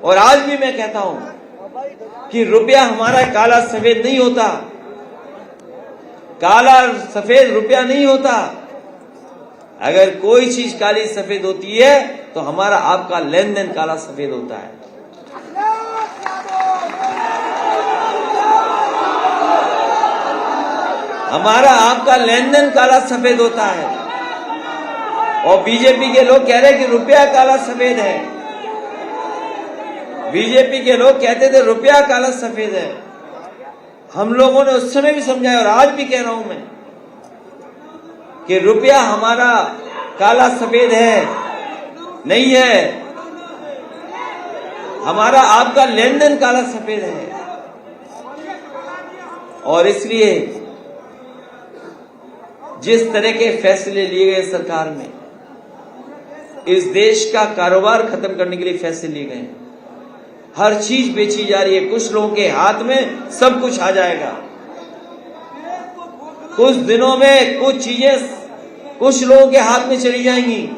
और आज भी मैं कहता हूं कि रुपया हमारा काला सफेद नहीं होता, काला सफेद रुपया नहीं होता। अगर कोई चीज काली सफेद होती है तो हमारा आपका लेन देन काला सफेद होता है। हमारा आपका लेन देन काला सफेद होता है। और बीजेपी के लोग कह रहे कि रुपया काला सफेद है। बीजेपी के लोग कहते थे रुपया काला सफेद है। हम लोगों ने उस समय भी समझाया और आज भी कह रहा हूं मैं कि रुपया हमारा काला सफेद है, नहीं है। हमारा आपका लेन देन काला सफेद है। और इसलिए जिस तरह के फैसले लिए गए सरकार में, इस देश का कारोबार खत्म करने के लिए फैसले लिए गए। हर चीज बेची जा रही है, कुछ लोगों के हाथ में सब कुछ आ जाएगा। कुछ दिनों में कुछ चीजें कुछ लोगों के हाथ में चली जाएंगी।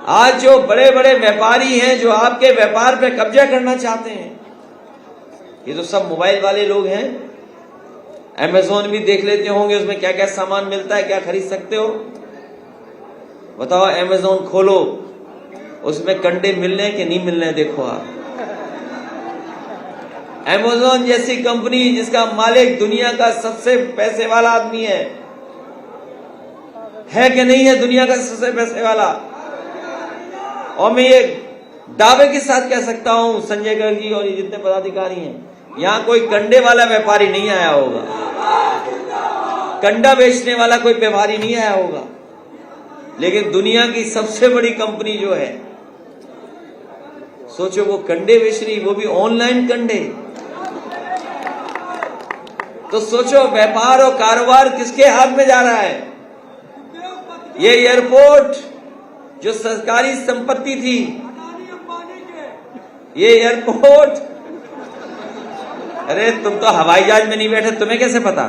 आज जो बड़े बड़े व्यापारी हैं, जो आपके व्यापार पे कब्जा करना चाहते हैं, ये तो सब मोबाइल वाले लोग हैं। अमेज़न भी देख लेते होंगे, उसमें क्या क्या सामान मिलता है, क्या खरीद सकते हो। बताओ, अमेज़न खोलो, उसमें कंडे मिल रहे हैं कि नहीं मिल रहे हैं, देखो आप। अमेज़न जैसी कंपनी जिसका मालिक दुनिया का सबसे पैसे वाला आदमी है कि नहीं है दुनिया का सबसे पैसे वाला। और मैं ये दावे के साथ कह सकता हूं, संजय गर्गी और ये जितने पदाधिकारी हैं, यहां कोई कंडे वाला व्यापारी नहीं आया होगा, कंडा बेचने वाला कोई व्यापारी नहीं आया होगा। लेकिन दुनिया की सबसे बड़ी कंपनी जो है, सोचो वो कंडे बेच रही, वो भी ऑनलाइन कंडे। तो सोचो व्यापार और कारोबार किसके हाथ में जा रहा है। ये एयरपोर्ट जो सरकारी संपत्ति थी, ये एयरपोर्ट, अरे तुम तो हवाई जहाज में नहीं बैठे, तुम्हें कैसे पता।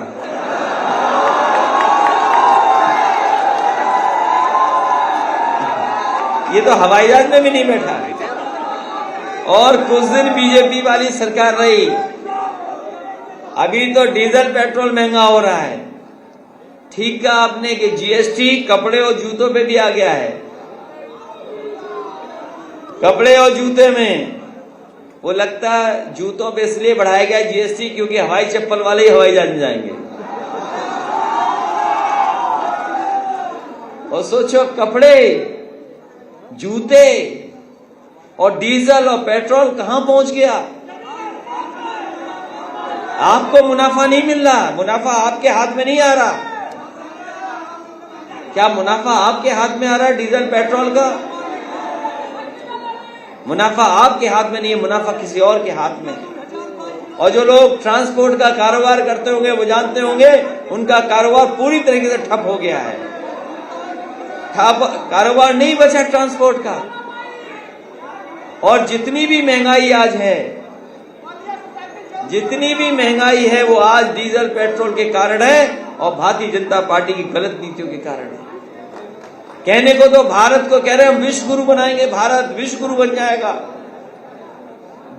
ये तो हवाई जहाज में भी नहीं बैठा। और कुछ दिन बीजेपी वाली सरकार रही, अभी तो डीजल पेट्रोल महंगा हो रहा है। ठीक कहा आपने कि जीएसटी कपड़े और जूतों पे भी आ गया है, कपड़े और जूते में वो लगता है जूतों पे इसलिए बढ़ाया गया जीएसटी क्योंकि हवाई चप्पल वाले ही हवाई जहाज में जाएंगे। और सोचो कपड़े, जूते और डीजल और पेट्रोल कहां पहुंच गया। आपको मुनाफा नहीं मिल रहा, मुनाफा आपके हाथ में नहीं आ रहा। क्या मुनाफा आपके हाथ में आ रहा है डीजल पेट्रोल का? मुनाफा आपके हाथ में नहीं है, मुनाफा किसी और के हाथ में है। और जो लोग ट्रांसपोर्ट का कारोबार करते होंगे वो जानते होंगे उनका कारोबार पूरी तरीके से ठप हो गया है। कारोबार नहीं बचा ट्रांसपोर्ट का। और जितनी भी महंगाई आज है, जितनी भी महंगाई है वो आज डीजल पेट्रोल के कारण है और भारतीय जनता पार्टी की गलत नीतियों के कारण है। कहने को तो भारत को कह रहे हैं हम विश्व गुरु बनाएंगे, भारत विश्व गुरु बन जाएगा।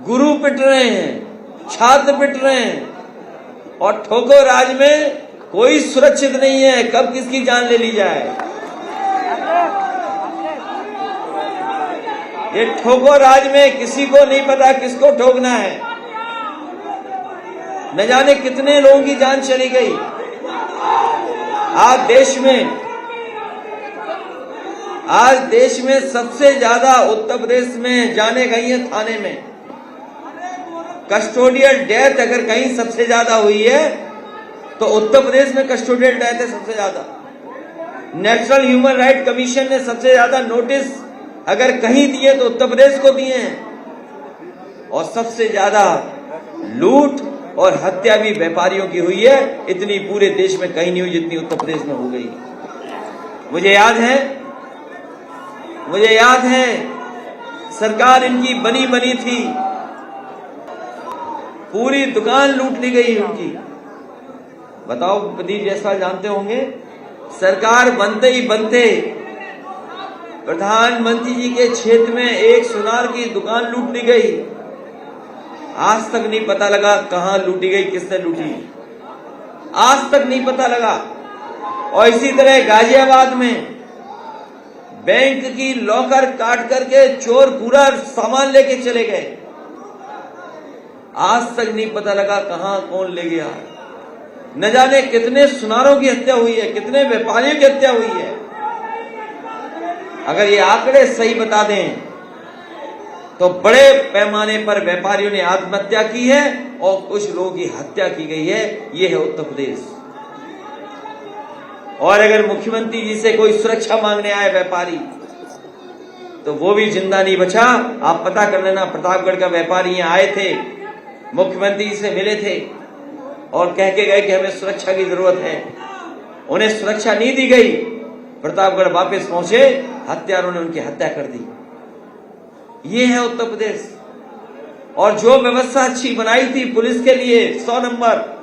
गुरु पिट रहे हैं, छात्र पिट रहे हैं और ठोको राज में कोई सुरक्षित नहीं है, कब किसकी जान ले ली जाए। ये ठोको राज में किसी को नहीं पता किसको ठोकना है। न जाने कितने लोगों की जान चली गई। आज देश में सबसे ज्यादा उत्तर प्रदेश में जाने गई है थाने में। कस्टोडियल डेथ अगर कहीं सबसे ज्यादा हुई है तो उत्तर प्रदेश में कस्टोडियल डेथ है सबसे ज्यादा। नेशनल ह्यूमन राइट कमीशन ने सबसे ज्यादा नोटिस अगर कहीं दिए तो उत्तर प्रदेश को दिए हैं। और सबसे ज्यादा लूट और हत्या भी व्यापारियों की हुई है। इतनी पूरे देश में कहीं नहीं हुई जितनी उत्तर प्रदेश में हो गई। मुझे याद है सरकार इनकी बनी थी, पूरी दुकान लूट ली गई उनकी। बताओ प्रदीप जायसवाल जानते होंगे, सरकार बनते ही बनते प्रधानमंत्री जी के क्षेत्र में एक सुनार की दुकान लूट ली गई। आज तक नहीं पता लगा कहां लूटी गई, किसने लूटी, आज तक नहीं पता लगा। और इसी तरह गाजियाबाद में बैंक की लॉकर काट करके चोर पूरा सामान लेके चले गए। आज तक नहीं पता लगा कहां कौन ले गया। न जाने कितने सुनारों की हत्या हुई है, कितने व्यापारियों की हत्या हुई है। अगर ये आंकड़े सही बता दें तो बड़े पैमाने पर व्यापारियों ने आत्महत्या की है और कुछ लोगों की हत्या की गई है। ये है उत्तर प्रदेश। और अगर मुख्यमंत्री जी से कोई सुरक्षा मांगने आए व्यापारी तो वो भी जिंदा नहीं बचा। आप पता कर लेना, प्रतापगढ़ का व्यापारी यहाँ आए थे, मुख्यमंत्री जी से मिले थे और कह के गए कि हमें सुरक्षा की जरूरत है। उन्हें सुरक्षा नहीं दी गई, प्रतापगढ़ वापस पहुंचे, हत्यारों ने उनकी हत्या कर दी। ये है उत्तर प्रदेश। और जो व्यवस्था अच्छी बनाई थी पुलिस के लिए 100 नंबर,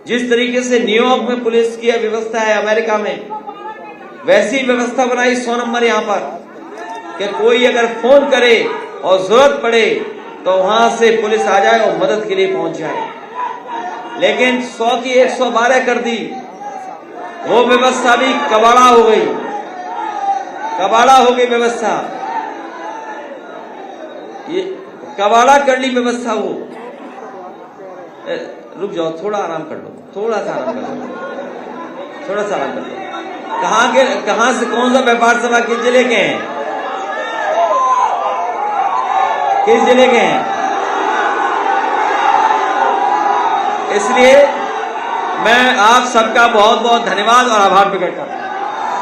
जिस तरीके से न्यूयॉर्क में पुलिस की व्यवस्था है, अमेरिका में वैसी व्यवस्था बनाई 100 नंबर यहां पर कि कोई अगर फोन करे और जरूरत पड़े तो वहां से पुलिस आ जाए और मदद के लिए पहुंच जाए। लेकिन 100 की 112 कर दी, वो व्यवस्था भी कबाड़ा हो गई, कबाड़ा हो गई व्यवस्था। ये कबाड़ा कर ली व्यवस्था। वो रुक जाओ, थोड़ा आराम कर लो, थोड़ा सा आराम कर लो, थोड़ा सा आराम कर लो। कहां से कौन सा व्यापार सभा किस जिले के हैं, किस जिले के हैं? इसलिए मैं आप सबका बहुत बहुत धन्यवाद और आभार प्रकट करता हूं।